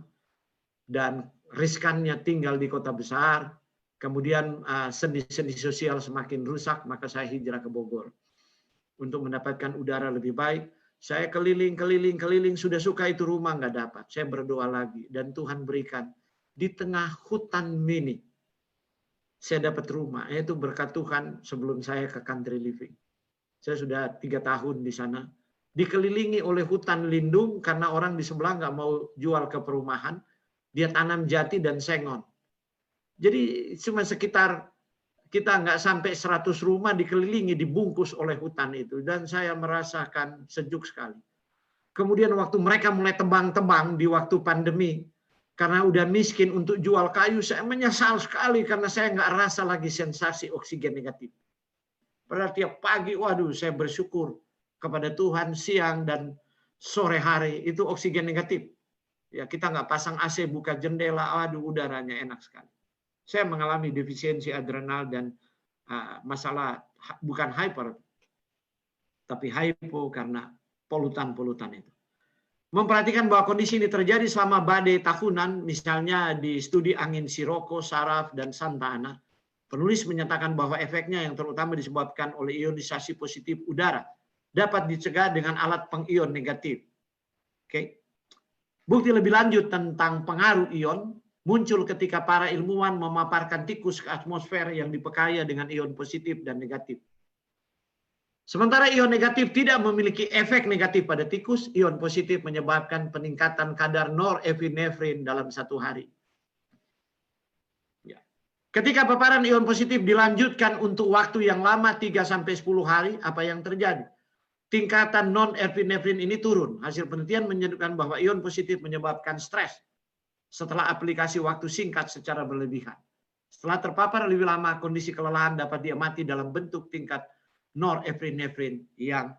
dan riskannya tinggal di kota besar, kemudian sendi-sendi sosial semakin rusak, maka saya hijrah ke Bogor untuk mendapatkan udara lebih baik. Saya keliling, sudah suka itu rumah nggak dapat. Saya berdoa lagi dan Tuhan berikan di tengah hutan mini. Saya dapat rumah, itu berkat Tuhan sebelum saya ke country living. Saya sudah 3 tahun di sana. Dikelilingi oleh hutan lindung karena orang di sebelah nggak mau jual ke perumahan. Dia tanam jati dan sengon. Jadi cuma sekitar kita nggak sampai 100 rumah dikelilingi, dibungkus oleh hutan itu. Dan saya merasakan sejuk sekali. Kemudian waktu mereka mulai tebang-tebang di waktu pandemi, karena udah miskin untuk jual kayu, saya menyesal sekali karena saya nggak rasa lagi sensasi oksigen negatif. Padahal tiap pagi, waduh, saya bersyukur kepada Tuhan siang dan sore hari itu oksigen negatif. Ya kita nggak pasang AC, buka jendela, waduh udaranya enak sekali. Saya mengalami defisiensi adrenal dan masalah bukan hyper, tapi hypo karena polutan-polutan itu. Memperhatikan bahwa kondisi ini terjadi selama badai tahunan, misalnya di studi angin Sirocco, Saraf, dan Santa Ana. Penulis menyatakan bahwa efeknya yang terutama disebabkan oleh ionisasi positif udara dapat dicegah dengan alat pengion negatif. Oke. Bukti lebih lanjut tentang pengaruh ion muncul ketika para ilmuwan memaparkan tikus ke atmosfer yang diperkaya dengan ion positif dan negatif. Sementara ion negatif tidak memiliki efek negatif pada tikus, ion positif menyebabkan peningkatan kadar norepinefrin dalam 1 hari. Ya. Ketika paparan ion positif dilanjutkan untuk waktu yang lama 3-10 hari, apa yang terjadi? Tingkatan norepinefrin ini turun. Hasil penelitian menunjukkan bahwa ion positif menyebabkan stres setelah aplikasi waktu singkat secara berlebihan. Setelah terpapar lebih lama, kondisi kelelahan dapat diamati dalam bentuk tingkat norepinefrin yang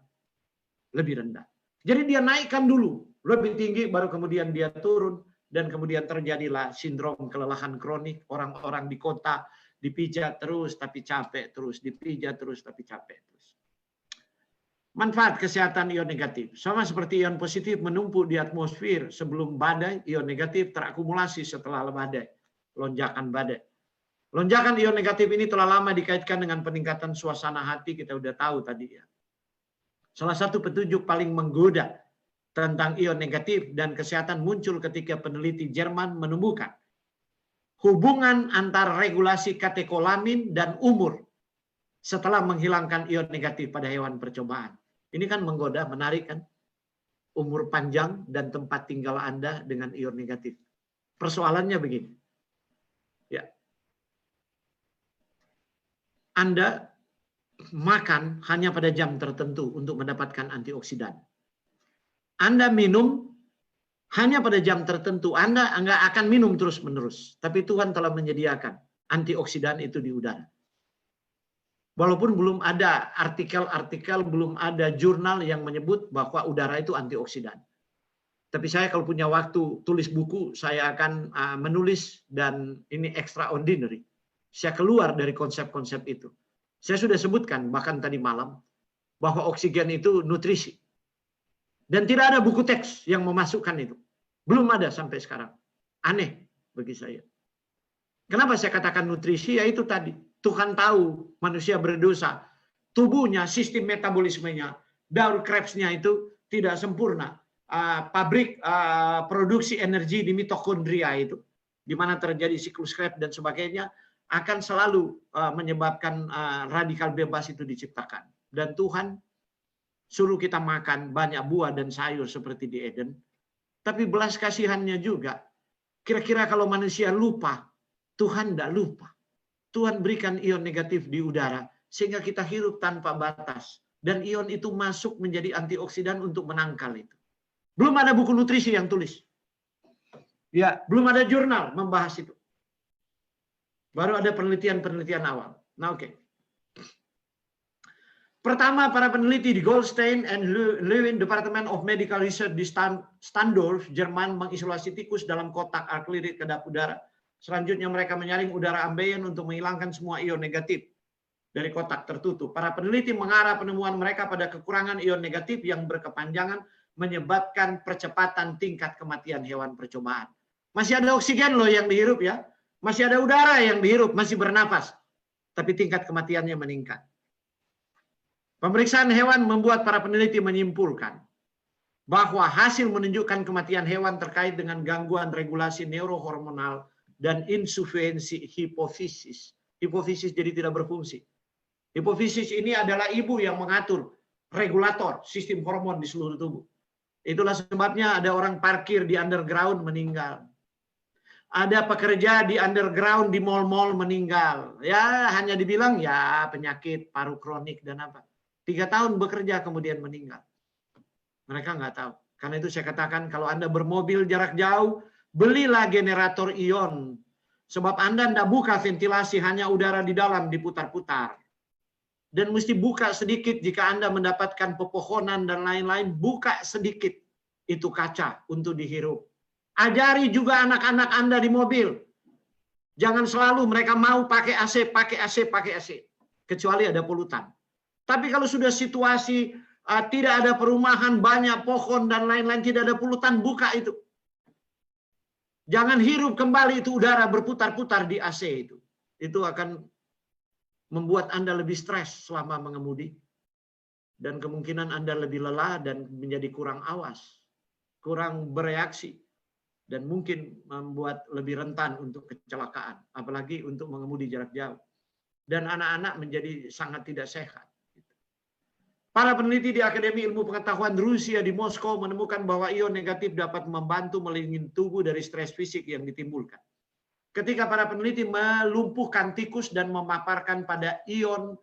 lebih rendah. Jadi dia naikkan dulu, lebih tinggi, baru kemudian dia turun, dan kemudian terjadilah sindrom kelelahan kronik. Orang-orang di kota dipijat terus tapi capek terus, dipijat terus tapi capek terus. Manfaat kesehatan ion negatif. Sama seperti ion positif menumpuk di atmosfer sebelum badai, ion negatif terakumulasi setelah badai, lonjakan badai. Lonjakan ion negatif ini telah lama dikaitkan dengan peningkatan suasana hati, kita udah tahu tadi ya. Salah satu petunjuk paling menggoda tentang ion negatif dan kesehatan muncul ketika peneliti Jerman menemukan hubungan antara regulasi katekolamin dan umur setelah menghilangkan ion negatif pada hewan percobaan. Ini kan menggoda, menarik kan? Umur panjang dan tempat tinggal Anda dengan ion negatif. Persoalannya begini. Ya. Anda makan hanya pada jam tertentu untuk mendapatkan antioksidan. Anda minum hanya pada jam tertentu. Anda nggak akan minum terus-menerus. Tapi Tuhan telah menyediakan antioksidan itu di udara. Walaupun belum ada artikel-artikel, belum ada jurnal yang menyebut bahwa udara itu antioksidan. Tapi saya kalau punya waktu tulis buku, saya akan menulis, dan ini extraordinary. Saya keluar dari konsep-konsep itu. Saya sudah sebutkan bahkan tadi malam bahwa oksigen itu nutrisi. Dan tidak ada buku teks yang memasukkan itu. Belum ada sampai sekarang. Aneh bagi saya. Kenapa saya katakan nutrisi? Ya itu tadi. Tuhan tahu manusia berdosa. Tubuhnya, sistem metabolismenya, daur Krebsnya itu tidak sempurna. Pabrik produksi energi di mitokondria itu, di mana terjadi siklus Krebs dan sebagainya, akan selalu menyebabkan radikal bebas itu diciptakan. Dan Tuhan suruh kita makan banyak buah dan sayur seperti di Eden. Tapi belas kasihannya juga, kira-kira kalau manusia lupa, Tuhan tidak lupa. Tuhan berikan ion negatif di udara, sehingga kita hirup tanpa batas. Dan ion itu masuk menjadi antioksidan untuk menangkal itu. Belum ada buku nutrisi yang tulis. Ya, belum ada jurnal membahas itu. Baru ada penelitian-penelitian awal. Nah, oke. Pertama, para peneliti di Goldstein and Lewin Department of Medical Research di Standorf, Jerman, mengisolasi tikus dalam kotak akrilik kedap udara. Selanjutnya mereka menyaring udara ambien untuk menghilangkan semua ion negatif. dari kotak tertutup. Para peneliti mengarah penemuan mereka pada kekurangan ion negatif yang berkepanjangan menyebabkan percepatan tingkat kematian hewan percobaan. Masih ada oksigen loh yang dihirup ya. Masih ada udara yang dihirup, masih bernafas. Tapi tingkat kematiannya meningkat. Pemeriksaan hewan membuat para peneliti menyimpulkan bahwa hasil menunjukkan kematian hewan terkait dengan gangguan regulasi neurohormonal dan insufiensi hipofisis. Hipofisis jadi tidak berfungsi. Hipofisis ini adalah ibu yang mengatur regulator sistem hormon di seluruh tubuh. Itulah sebabnya ada orang parkir di underground meninggal. Ada pekerja di underground di mall-mall meninggal. Ya hanya dibilang ya penyakit paru kronik dan apa. 3 tahun bekerja kemudian meninggal. Mereka nggak tahu. Karena itu saya katakan kalau Anda bermobil jarak jauh, belilah generator ion. Sebab Anda tidak buka ventilasi, hanya udara di dalam diputar-putar. Dan mesti buka sedikit jika Anda mendapatkan pepohonan dan lain-lain, buka sedikit itu kaca untuk dihirup. Ajari juga anak-anak Anda di mobil. Jangan selalu mereka mau pakai AC, pakai AC, pakai AC. Kecuali ada polutan. Tapi kalau sudah situasi tidak ada perumahan, banyak pohon dan lain-lain, tidak ada polutan, buka itu. Jangan hirup kembali itu udara berputar-putar di AC itu. Itu akan membuat Anda lebih stres selama mengemudi. Dan kemungkinan Anda lebih lelah dan menjadi kurang awas. Kurang bereaksi. Dan mungkin membuat lebih rentan untuk kecelakaan. Apalagi untuk mengemudi jarak jauh. Dan anak-anak menjadi sangat tidak sehat. Para peneliti di Akademi Ilmu Pengetahuan Rusia di Moskow menemukan bahwa ion negatif dapat membantu melindungi tubuh dari stres fisik yang ditimbulkan. Ketika para peneliti melumpuhkan tikus dan memaparkan pada ion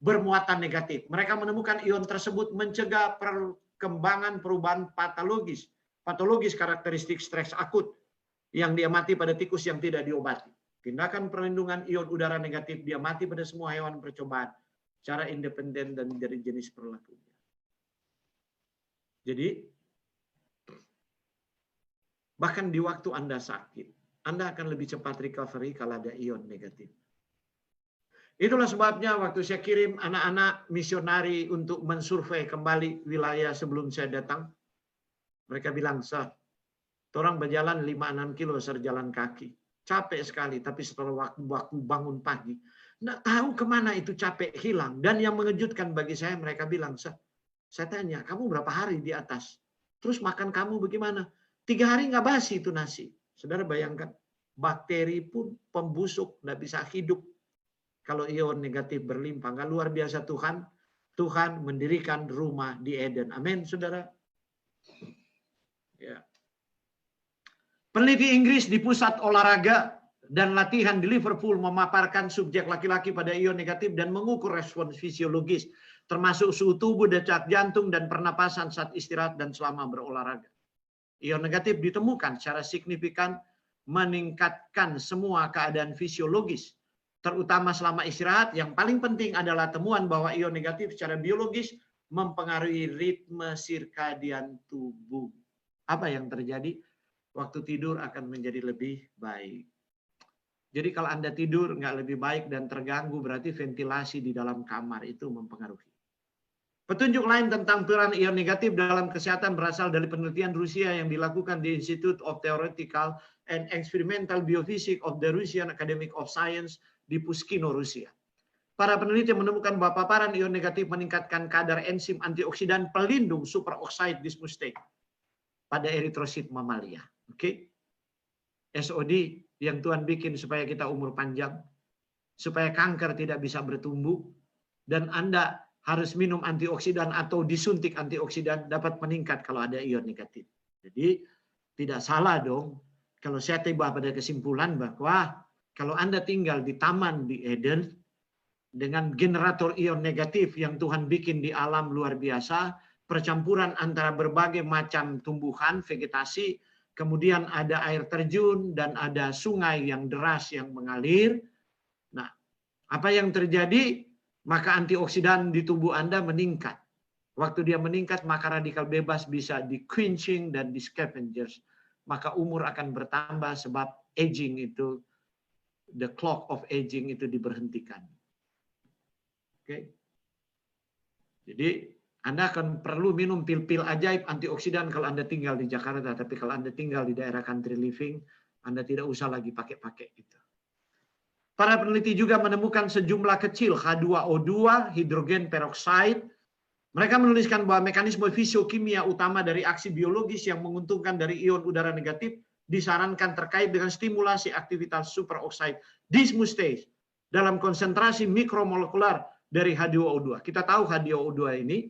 bermuatan negatif, mereka menemukan ion tersebut mencegah perkembangan perubahan patologis karakteristik stres akut yang diamati pada tikus yang tidak diobati. Tindakan perlindungan ion udara negatif diamati pada semua hewan percobaan secara independen dan dari jenis perilakunya. Jadi, bahkan di waktu Anda sakit, Anda akan lebih cepat recovery kalau ada ion negatif. Itulah sebabnya waktu saya kirim anak-anak misionari untuk mensurvei kembali wilayah sebelum saya datang, mereka bilang, "Sir, orang berjalan 5-6 kilo jalan kaki. Capek sekali, tapi setelah waktu bangun pagi, nggak tahu kemana itu capek hilang." Dan yang mengejutkan bagi saya, mereka bilang, saya tanya, "Kamu berapa hari di atas? Terus makan kamu bagaimana?" 3 hari nggak basi itu nasi. Saudara bayangkan, bakteri pun pembusuk nggak bisa hidup kalau ion negatif berlimpah. Nggak luar biasa Tuhan. Tuhan mendirikan rumah di Eden. Amin, saudara. Ya. Peneliti Inggris di pusat olahraga dan latihan di Liverpool memaparkan subjek laki-laki pada ion negatif dan mengukur respon fisiologis, termasuk suhu tubuh, detak jantung, dan pernapasan saat istirahat dan selama berolahraga. Ion negatif ditemukan secara signifikan meningkatkan semua keadaan fisiologis, terutama selama istirahat. Yang paling penting adalah temuan bahwa ion negatif secara biologis mempengaruhi ritme sirkadian tubuh. Apa yang terjadi? Waktu tidur akan menjadi lebih baik. Jadi kalau Anda tidur nggak lebih baik dan terganggu, berarti ventilasi di dalam kamar itu mempengaruhi. Petunjuk lain tentang peran ion negatif dalam kesehatan berasal dari penelitian Rusia yang dilakukan di Institute of Theoretical and Experimental Biophysics of the Russian Academy of Science di Pushkino, Rusia. Para peneliti menemukan bahwa paparan ion negatif meningkatkan kadar enzim antioksidan pelindung superoxide dismutase pada eritrosit mamalia. Oke. SOD yang Tuhan bikin supaya kita umur panjang, supaya kanker tidak bisa bertumbuh, dan Anda harus minum antioksidan atau disuntik antioksidan dapat meningkat kalau ada ion negatif. Jadi tidak salah dong kalau saya tiba pada kesimpulan bahwa kalau Anda tinggal di taman di Eden dengan generator ion negatif yang Tuhan bikin di alam luar biasa, percampuran antara berbagai macam tumbuhan, vegetasi, kemudian ada air terjun dan ada sungai yang deras yang mengalir. Nah, apa yang terjadi? Maka antioksidan di tubuh Anda meningkat. Waktu dia meningkat, maka radikal bebas bisa di quenching dan di scavengers. Maka umur akan bertambah sebab aging itu, the clock of aging itu diberhentikan. Oke. Jadi Anda akan perlu minum pil-pil ajaib antioksidan kalau Anda tinggal di Jakarta, tapi kalau Anda tinggal di daerah country living, Anda tidak usah lagi pakai itu. Para peneliti juga menemukan sejumlah kecil H2O2, hidrogen peroksida. Mereka menuliskan bahwa mekanisme fisiokimia utama dari aksi biologis yang menguntungkan dari ion udara negatif disarankan terkait dengan stimulasi aktivitas superoksida dismutase dalam konsentrasi mikromolekular dari H2O2. Kita tahu H2O2 ini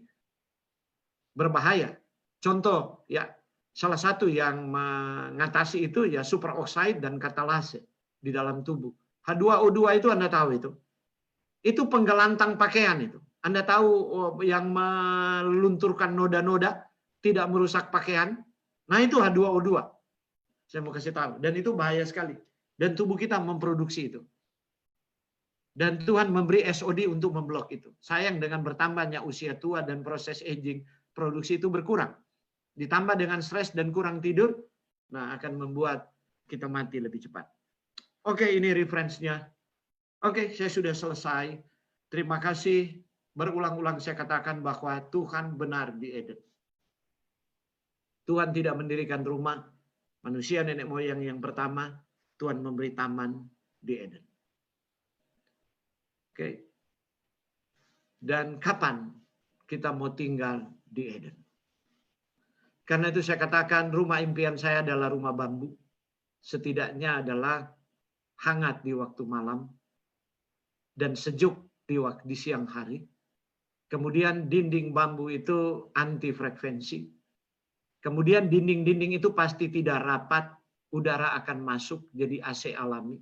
berbahaya. Contoh ya, salah satu yang mengatasi itu ya superoksida dan katalase di dalam tubuh. H2O2 itu Anda tahu itu. Itu penggelantang pakaian itu. Anda tahu yang melunturkan noda-noda, tidak merusak pakaian. Nah itu H2O2. Saya mau kasih tahu. Dan itu bahaya sekali. Dan tubuh kita memproduksi itu. Dan Tuhan memberi SOD untuk memblok itu. Sayang dengan bertambahnya usia tua dan proses aging, produksi itu berkurang. Ditambah dengan stres dan kurang tidur, nah akan membuat kita mati lebih cepat. Oke, ini referensinya. Oke, saya sudah selesai. Terima kasih. Berulang-ulang saya katakan bahwa Tuhan benar di Eden. Tuhan tidak mendirikan rumah. Manusia nenek moyang yang pertama, Tuhan memberi taman di Eden. Oke. Dan kapan kita mau tinggal di Eden? Karena itu saya katakan rumah impian saya adalah rumah bambu. Setidaknya adalah hangat di waktu malam dan sejuk di siang hari. Kemudian dinding bambu itu anti frekuensi. Kemudian dinding-dinding itu pasti tidak rapat, udara akan masuk jadi AC alami.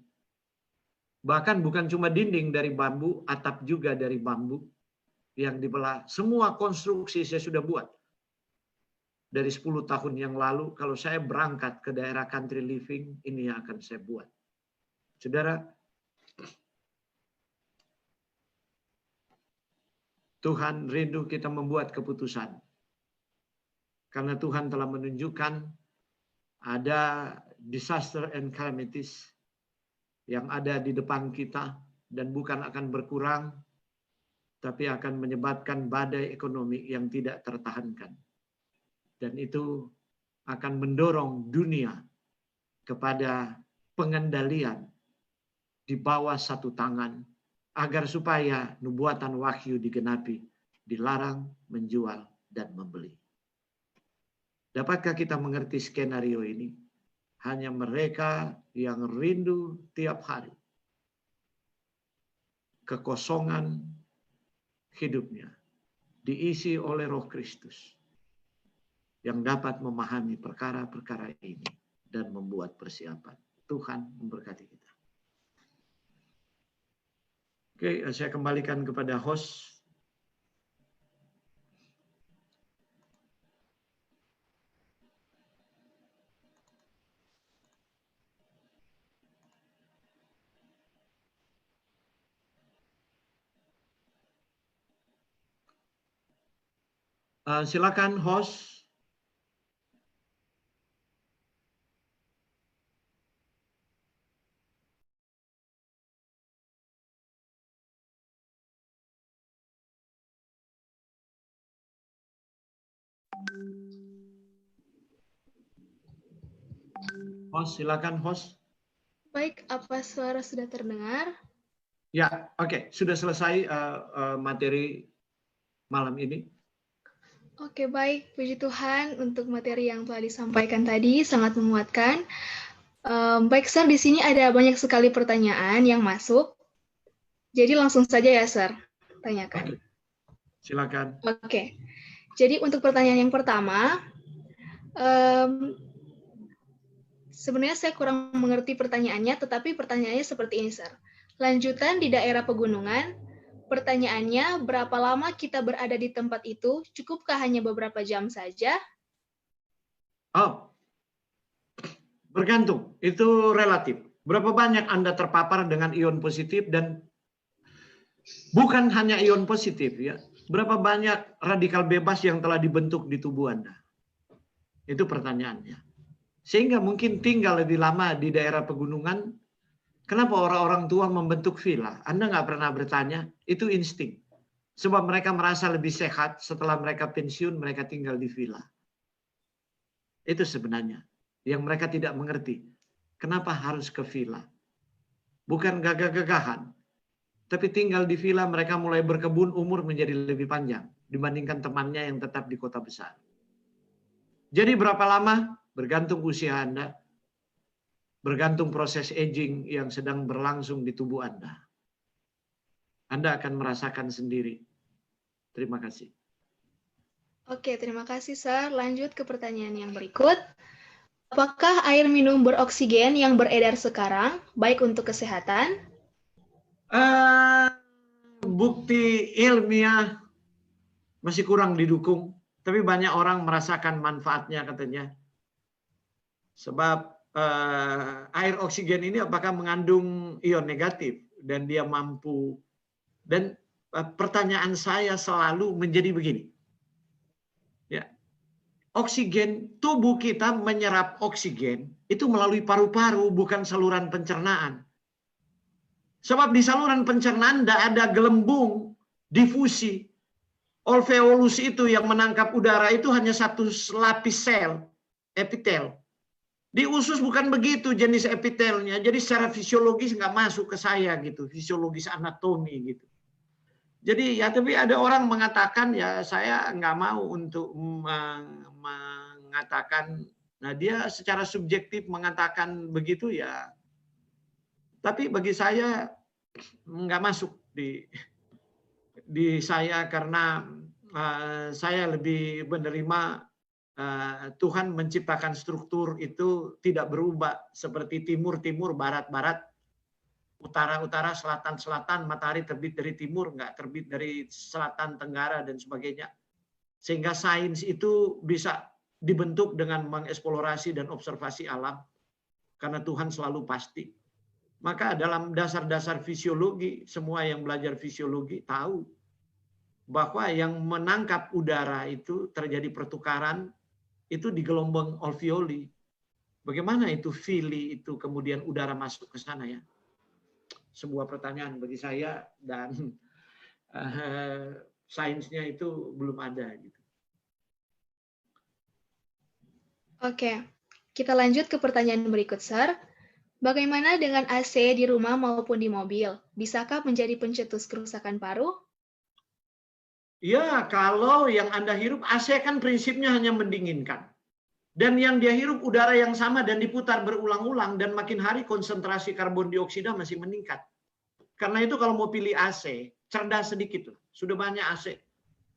Bahkan bukan cuma dinding dari bambu, atap juga dari bambu yang dibelah. Semua konstruksi saya sudah buat. Dari 10 tahun yang lalu, kalau saya berangkat ke daerah country living, ini yang akan saya buat. Saudara, Tuhan rindu kita membuat keputusan. Karena Tuhan telah menunjukkan ada disaster and calamities yang ada di depan kita dan bukan akan berkurang, tapi akan menyebabkan badai ekonomi yang tidak tertahankan. Dan itu akan mendorong dunia kepada pengendalian di bawah satu tangan, agar supaya nubuatan wahyu digenapi, dilarang menjual dan membeli. Dapatkah kita mengerti skenario ini? Hanya mereka yang rindu tiap hari kekosongan hidupnya diisi oleh Roh Kristus yang dapat memahami perkara-perkara ini dan membuat persiapan. Tuhan memberkati kita. Oke, saya kembalikan kepada host. Silakan host. Host, silakan host. Baik, apa suara sudah terdengar? Ya, oke. Sudah selesai materi malam ini. Oke, baik. Puji Tuhan untuk materi yang telah disampaikan tadi, sangat memuatkan. Baik, Sir, di sini ada banyak sekali pertanyaan yang masuk. Jadi langsung saja ya, Sir, tanyakan. Oke. Silakan. Oke. Jadi untuk pertanyaan yang pertama, sebenarnya saya kurang mengerti pertanyaannya, tetapi pertanyaannya seperti ini, Sir. Lanjutan di daerah pegunungan, pertanyaannya, berapa lama kita berada di tempat itu? Cukupkah hanya beberapa jam saja? Oh, bergantung. Itu relatif. Berapa banyak Anda terpapar dengan ion positif dan bukan hanya ion positif ya. Berapa banyak radikal bebas yang telah dibentuk di tubuh Anda? Itu pertanyaannya. Sehingga mungkin tinggal lebih lama di daerah pegunungan. Kenapa orang-orang tua membentuk villa? Anda nggak pernah bertanya, itu insting. Sebab mereka merasa lebih sehat setelah mereka pensiun, mereka tinggal di villa. Itu sebenarnya yang mereka tidak mengerti. Kenapa harus ke villa? Bukan gagah-gagahan. Tapi tinggal di villa mereka mulai berkebun, umur menjadi lebih panjang dibandingkan temannya yang tetap di kota besar. Jadi berapa lama? Bergantung usia Anda. Bergantung proses aging yang sedang berlangsung di tubuh Anda. Anda akan merasakan sendiri. Terima kasih. Oke, terima kasih, Sir. Lanjut ke pertanyaan yang berikut. Apakah air minum beroksigen yang beredar sekarang baik untuk kesehatan? Bukti ilmiah masih kurang didukung, tapi banyak orang merasakan manfaatnya katanya. Sebab air oksigen ini apakah mengandung ion negatif dan dia mampu. Dan pertanyaan saya selalu menjadi begini. Ya. Oksigen, tubuh kita menyerap oksigen itu melalui paru-paru, bukan saluran pencernaan. Sebab di saluran pencernaan tidak ada gelembung, difusi. Alveolus itu yang menangkap udara itu hanya satu lapis sel, epitel. Di usus bukan begitu jenis epitelnya, jadi secara fisiologis nggak masuk ke saya gitu, fisiologis anatomi gitu. Jadi ya, tapi ada orang mengatakan ya saya nggak mau untuk mengatakan, nah dia secara subjektif mengatakan begitu ya. Tapi bagi saya nggak masuk di saya karena saya lebih menerima Tuhan menciptakan struktur itu tidak berubah seperti timur-timur, barat-barat, utara-utara, selatan-selatan, matahari terbit dari timur, nggak terbit dari selatan tenggara dan sebagainya. Sehingga sains itu bisa dibentuk dengan mengeksplorasi dan observasi alam karena Tuhan selalu pasti. Maka dalam dasar-dasar fisiologi, semua yang belajar fisiologi tahu bahwa yang menangkap udara itu terjadi pertukaran itu di gelombang alveoli. Bagaimana itu villi itu kemudian udara masuk ke sana ya? Sebuah pertanyaan bagi saya dan sainsnya itu belum ada gitu. Oke, kita lanjut ke pertanyaan berikut, Sir. Bagaimana dengan AC di rumah maupun di mobil? Bisakah menjadi pencetus kerusakan paru? Ya, kalau yang Anda hirup, AC kan prinsipnya hanya mendinginkan. Dan yang dia hirup udara yang sama dan diputar berulang-ulang dan makin hari konsentrasi karbon dioksida masih meningkat. Karena itu kalau mau pilih AC, cerdas sedikit. Sudah banyak AC.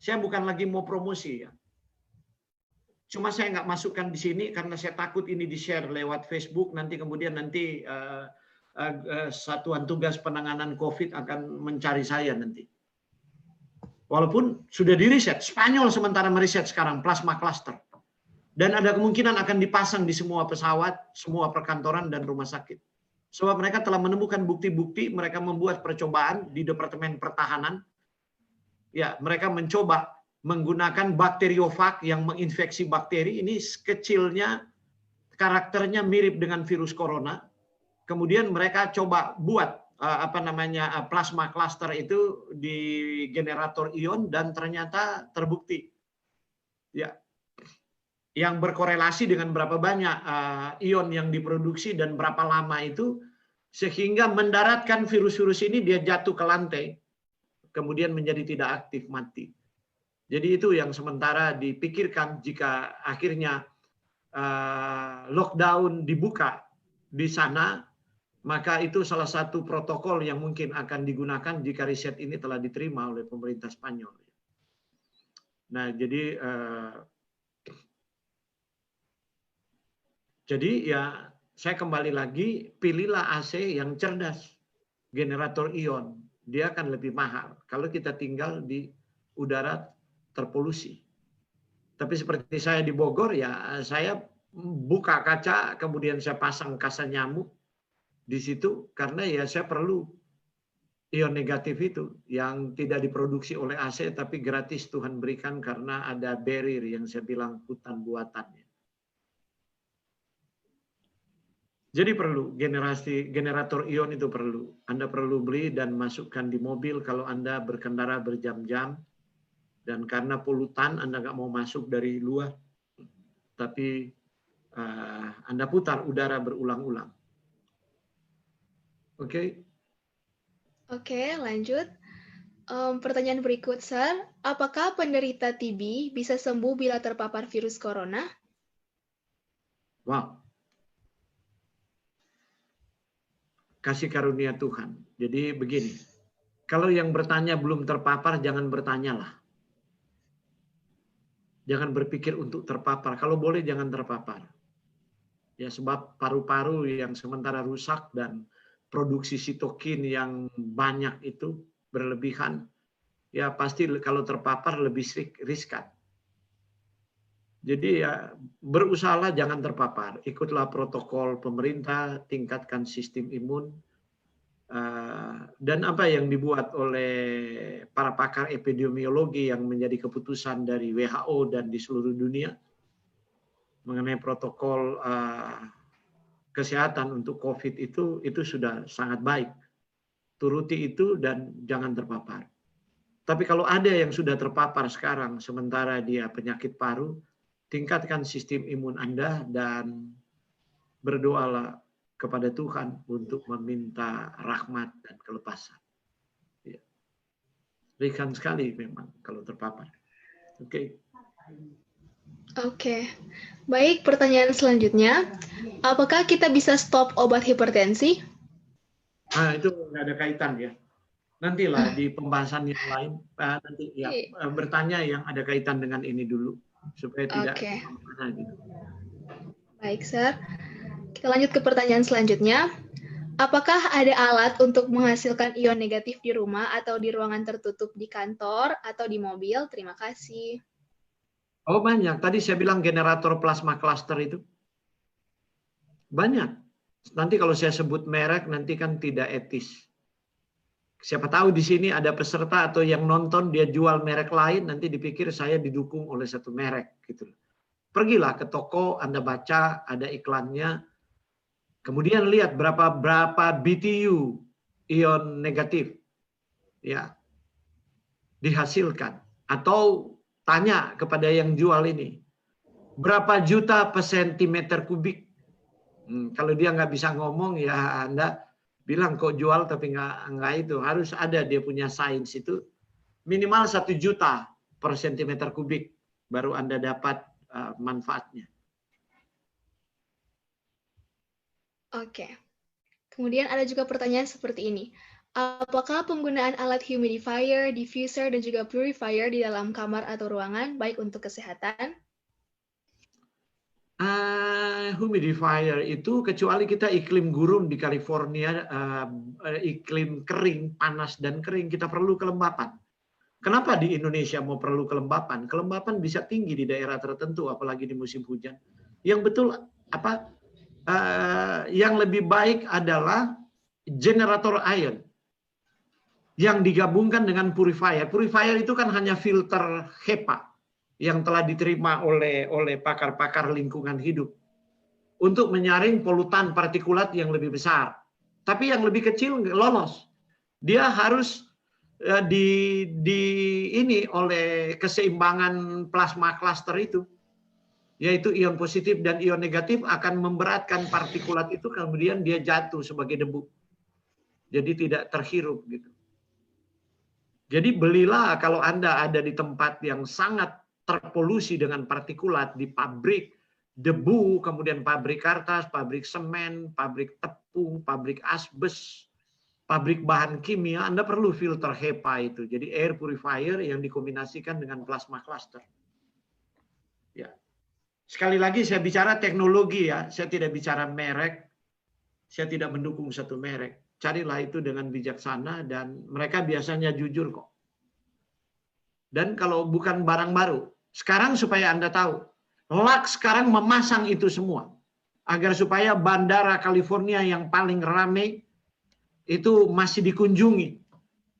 Saya bukan lagi mau promosi ya. Cuma saya nggak masukkan di sini karena saya takut ini di-share lewat Facebook. Nanti kemudian Satuan Tugas Penanganan COVID akan mencari saya nanti. Walaupun sudah diriset, Spanyol sementara meriset sekarang plasma cluster. Dan ada kemungkinan akan dipasang di semua pesawat, semua perkantoran dan rumah sakit. Sebab mereka telah menemukan bukti-bukti, mereka membuat percobaan di Departemen Pertahanan. Ya, mereka mencoba menggunakan bakteriofag yang menginfeksi bakteri. Ini kecilnya, karakternya mirip dengan virus corona. Kemudian mereka coba buat plasma cluster itu di generator ion dan ternyata terbukti ya yang berkorelasi dengan berapa banyak ion yang diproduksi dan berapa lama itu sehingga mendaratkan virus-virus ini dia jatuh ke lantai kemudian menjadi tidak aktif mati. Jadi itu yang sementara dipikirkan jika akhirnya lockdown dibuka di sana. Maka itu salah satu protokol yang mungkin akan digunakan jika riset ini telah diterima oleh pemerintah Spanyol. Nah, jadi ya saya kembali lagi, pilihlah AC yang cerdas, generator ion. Dia akan lebih mahal kalau kita tinggal di udara terpolusi. Tapi seperti saya di Bogor, ya saya buka kaca, kemudian saya pasang kasa nyamuk di situ karena ya saya perlu ion negatif itu yang tidak diproduksi oleh AC tapi gratis Tuhan berikan karena ada barrier yang saya bilang hutan buatannya. Jadi perlu generator ion itu perlu. Anda perlu beli dan masukkan di mobil kalau Anda berkendara berjam-jam. Dan karena polutan Anda nggak mau masuk dari luar. Tapi Anda putar udara berulang-ulang. Oke? Oke, lanjut. Pertanyaan berikut, Sir. Apakah penderita TB bisa sembuh bila terpapar virus corona? Wow. Kasih karunia Tuhan. Jadi begini, kalau yang bertanya belum terpapar, jangan bertanyalah. Jangan berpikir untuk terpapar. Kalau boleh jangan terpapar. Ya sebab paru-paru yang sementara rusak dan produksi sitokin yang banyak itu berlebihan, ya pasti kalau terpapar lebih riskan. Jadi ya berusahalah jangan terpapar. Ikutlah protokol pemerintah, tingkatkan sistem imun. Dan apa yang dibuat oleh para pakar epidemiologi yang menjadi keputusan dari WHO dan di seluruh dunia mengenai protokol kesehatan untuk COVID itu sudah sangat baik. Turuti itu dan jangan terpapar. Tapi kalau ada yang sudah terpapar sekarang sementara dia penyakit paru, tingkatkan sistem imun Anda dan berdoalah kepada Tuhan untuk meminta rahmat dan kelepasan. Ya. Riskan sekali memang kalau terpapar. Oke. Oke. Baik, pertanyaan selanjutnya. Apakah kita bisa stop obat hipertensi? Itu nggak ada kaitan ya. Nantilah di pembahasan yang lain nanti ya bertanya yang ada kaitan dengan ini dulu supaya tidak kemana-mana gitu. Baik, Sir. Kita lanjut ke pertanyaan selanjutnya. Apakah ada alat untuk menghasilkan ion negatif di rumah atau di ruangan tertutup di kantor atau di mobil? Terima kasih. Oh banyak. Tadi saya bilang generator plasma cluster itu. Banyak. Nanti kalau saya sebut merek nanti kan tidak etis. Siapa tahu di sini ada peserta atau yang nonton dia jual merek lain, nanti dipikir saya didukung oleh satu merek gitu. Pergilah ke toko, Anda baca ada iklannya. Kemudian lihat berapa BTU ion negatif ya dihasilkan, atau tanya kepada yang jual ini berapa juta per sentimeter kubik. Kalau dia nggak bisa ngomong ya Anda bilang kok jual tapi nggak itu, harus ada dia punya sains itu minimal 1 juta per sentimeter kubik baru Anda dapat manfaatnya. Oke. Kemudian ada juga pertanyaan seperti ini. Apakah penggunaan alat humidifier, diffuser, dan juga purifier di dalam kamar atau ruangan baik untuk kesehatan? Humidifier itu kecuali kita iklim gurun di California, iklim kering, panas dan kering, kita perlu kelembapan. Kenapa di Indonesia mau perlu kelembapan? Kelembapan bisa tinggi di daerah tertentu, apalagi di musim hujan. Yang betul yang lebih baik adalah generator ion yang digabungkan dengan purifier. Purifier itu kan hanya filter HEPA yang telah diterima oleh pakar-pakar lingkungan hidup untuk menyaring polutan partikulat yang lebih besar. Tapi yang lebih kecil lolos. Dia harus ini oleh keseimbangan plasma cluster itu, yaitu ion positif dan ion negatif akan memberatkan partikulat itu, kemudian dia jatuh sebagai debu. Jadi tidak terhirup gitu. Jadi belilah kalau Anda ada di tempat yang sangat terpolusi dengan partikulat, di pabrik debu, kemudian pabrik kertas, pabrik semen, pabrik tepung, pabrik asbes, pabrik bahan kimia, Anda perlu filter HEPA itu. Jadi air purifier yang dikombinasikan dengan plasma cluster. Ya. Sekali lagi saya bicara teknologi ya, saya tidak bicara merek, saya tidak mendukung satu merek. Carilah itu dengan bijaksana dan mereka biasanya jujur kok. Dan kalau bukan barang baru, sekarang supaya Anda tahu, Lux sekarang memasang itu semua agar supaya bandara California yang paling ramai itu masih dikunjungi,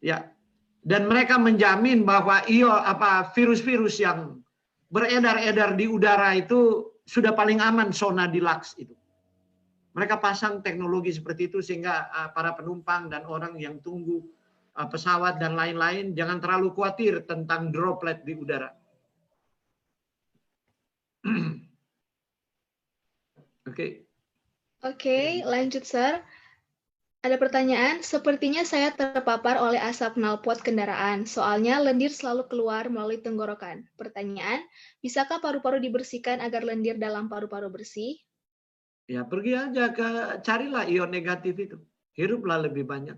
ya. Dan mereka menjamin bahwa virus-virus yang beredar-edar di udara itu sudah paling aman zona di Lux itu. Mereka pasang teknologi seperti itu sehingga para penumpang dan orang yang tunggu pesawat dan lain-lain jangan terlalu khawatir tentang droplet di udara. Oke. Oke, lanjut, Sir. Ada pertanyaan, sepertinya saya terpapar oleh asap knalpot kendaraan, soalnya lendir selalu keluar melalui tenggorokan. Pertanyaan, bisakah paru-paru dibersihkan agar lendir dalam paru-paru bersih? Ya, pergi aja carilah ion negatif itu. Hiruplah lebih banyak.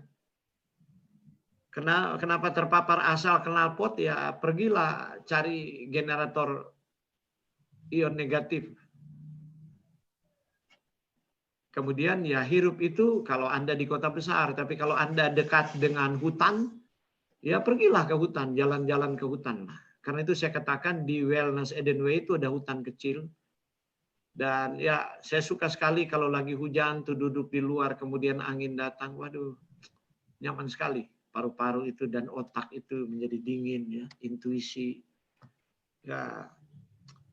Kenapa terpapar asal knalpot? Ya, pergilah cari generator ion negatif. Kemudian ya hirup itu kalau Anda di kota besar, tapi kalau Anda dekat dengan hutan, ya pergilah ke hutan, jalan-jalan ke hutan lah. Karena itu saya katakan di Wellness Edenway itu ada hutan kecil. Dan ya saya suka sekali kalau lagi hujan tuh duduk di luar kemudian angin datang. Waduh, nyaman sekali. Paru-paru itu dan otak itu menjadi dingin ya, intuisi ya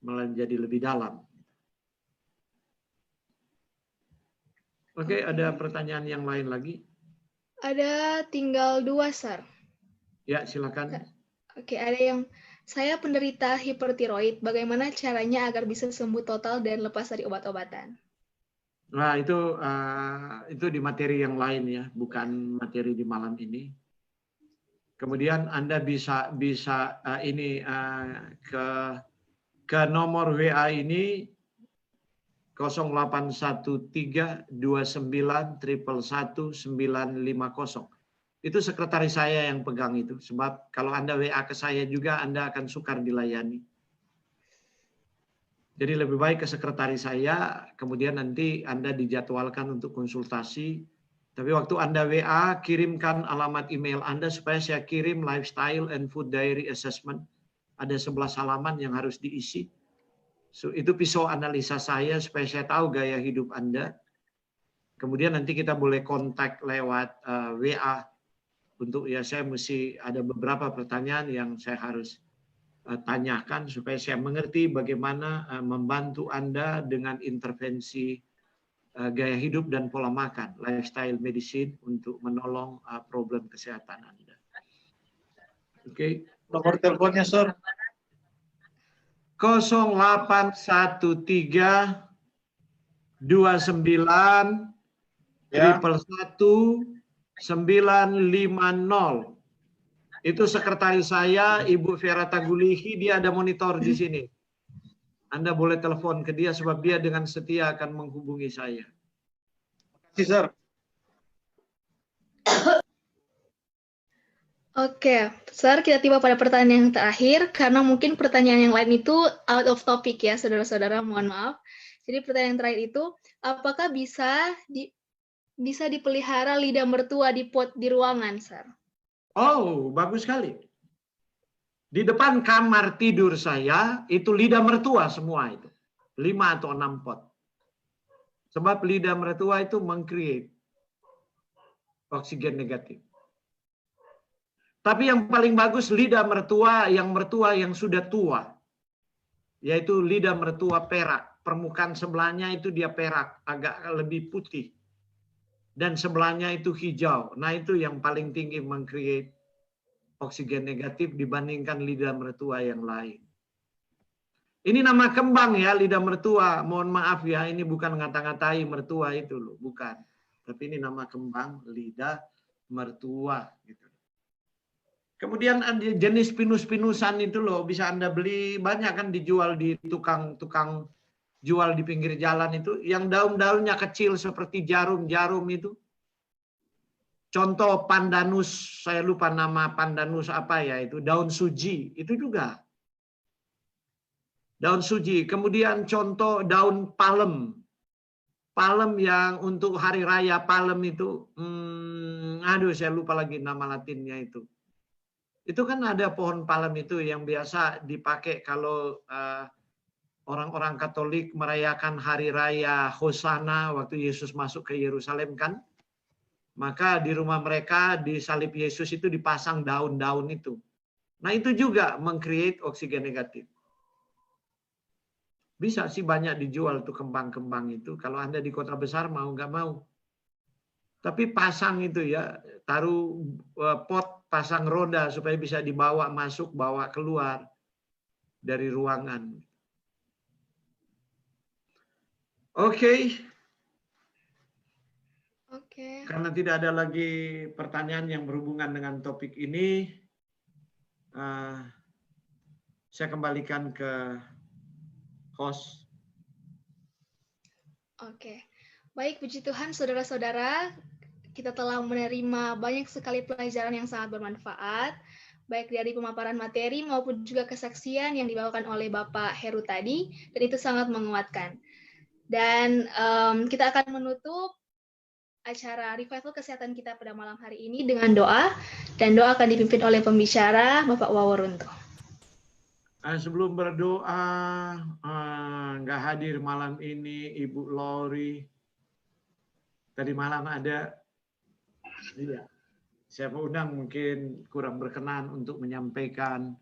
malah jadi lebih dalam. Oke, ada pertanyaan yang lain lagi? Ada tinggal 2, Sir. Ya, silakan. Oke, ada yang saya penderita hipertiroid. Bagaimana caranya agar bisa sembuh total dan lepas dari obat-obatan? Nah, itu di materi yang lain ya, bukan materi di malam ini. Kemudian Anda bisa ke nomor WA ini 081329111950. Itu sekretaris saya yang pegang itu. Sebab kalau Anda WA ke saya juga, Anda akan sukar dilayani. Jadi lebih baik ke sekretaris saya, kemudian nanti Anda dijadwalkan untuk konsultasi. Tapi waktu Anda WA, kirimkan alamat email Anda supaya saya kirim lifestyle and food diary assessment. Ada 11 halaman yang harus diisi. So, itu pisau analisa saya supaya saya tahu gaya hidup Anda. Kemudian nanti kita boleh kontak lewat WA. Untuk ya saya mesti ada beberapa pertanyaan yang saya harus tanyakan supaya saya mengerti bagaimana membantu Anda dengan intervensi gaya hidup dan pola makan, lifestyle medicine untuk menolong problem kesehatan Anda. Oke. Nomor teleponnya, Sir. 0813 29 111 950. Itu sekretaris saya, Ibu Vera Tagulihi, dia ada monitor di sini. Anda boleh telepon ke dia sebab dia dengan setia akan menghubungi saya. Terima kasih, Sir. Oke, Sir, kita tiba pada pertanyaan yang terakhir, karena mungkin pertanyaan yang lain itu out of topic ya, saudara-saudara, mohon maaf. Jadi pertanyaan yang terakhir itu, apakah bisa dipelihara lidah mertua di pot di ruangan, Sir? Oh, bagus sekali. Di depan kamar tidur saya, itu lidah mertua semua itu. 5 atau 6 pot. Sebab lidah mertua itu meng-create oksigen negatif. Tapi yang paling bagus lidah mertua yang sudah tua. Yaitu lidah mertua perak. Permukaan sebelahnya itu dia perak, agak lebih putih. Dan sebelahnya itu hijau. Nah itu yang paling tinggi meng-create oksigen negatif dibandingkan lidah mertua yang lain. Ini nama kembang ya, lidah mertua. Mohon maaf ya, ini bukan ngata-ngatai mertua itu loh, bukan. Tapi ini nama kembang lidah mertua gitu. Kemudian ada jenis pinus-pinusan itu loh, bisa Anda beli banyak kan dijual di tukang jual di pinggir jalan itu, yang daun-daunnya kecil seperti jarum-jarum itu. Contoh pandanus, saya lupa nama pandanus apa ya itu, daun suji, itu juga. Daun suji, kemudian contoh daun palem. Palem yang untuk hari raya palem itu, saya lupa lagi nama latinnya itu. Itu kan ada pohon palem itu yang biasa dipakai kalau orang-orang Katolik merayakan hari raya Hosana waktu Yesus masuk ke Yerusalem kan. Maka di rumah mereka di salib Yesus itu dipasang daun-daun itu. Nah itu juga meng-create oksigen negatif. Bisa sih banyak dijual tuh kembang-kembang itu. Kalau Anda di kota besar mau nggak mau. Tapi pasang itu ya, taruh pot, pasang roda supaya bisa dibawa masuk, bawa keluar dari ruangan. Oke. Oke. Karena tidak ada lagi pertanyaan yang berhubungan dengan topik ini, saya kembalikan ke host. Oke. Baik, puji Tuhan saudara-saudara, kita telah menerima banyak sekali pelajaran yang sangat bermanfaat, baik dari pemaparan materi maupun juga kesaksian yang dibawakan oleh Bapak Heru tadi, dan itu sangat menguatkan. Dan kita akan menutup acara Revival Kesehatan kita pada malam hari ini dengan doa, dan doa akan dipimpin oleh pembicara Bapak Waworunto. Sebelum berdoa, nggak hadir malam ini Ibu Lori. Tadi malam ada, iya. Saya undang mungkin kurang berkenan untuk menyampaikan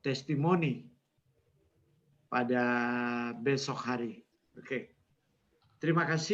testimoni pada besok hari. Oke. Terima kasih.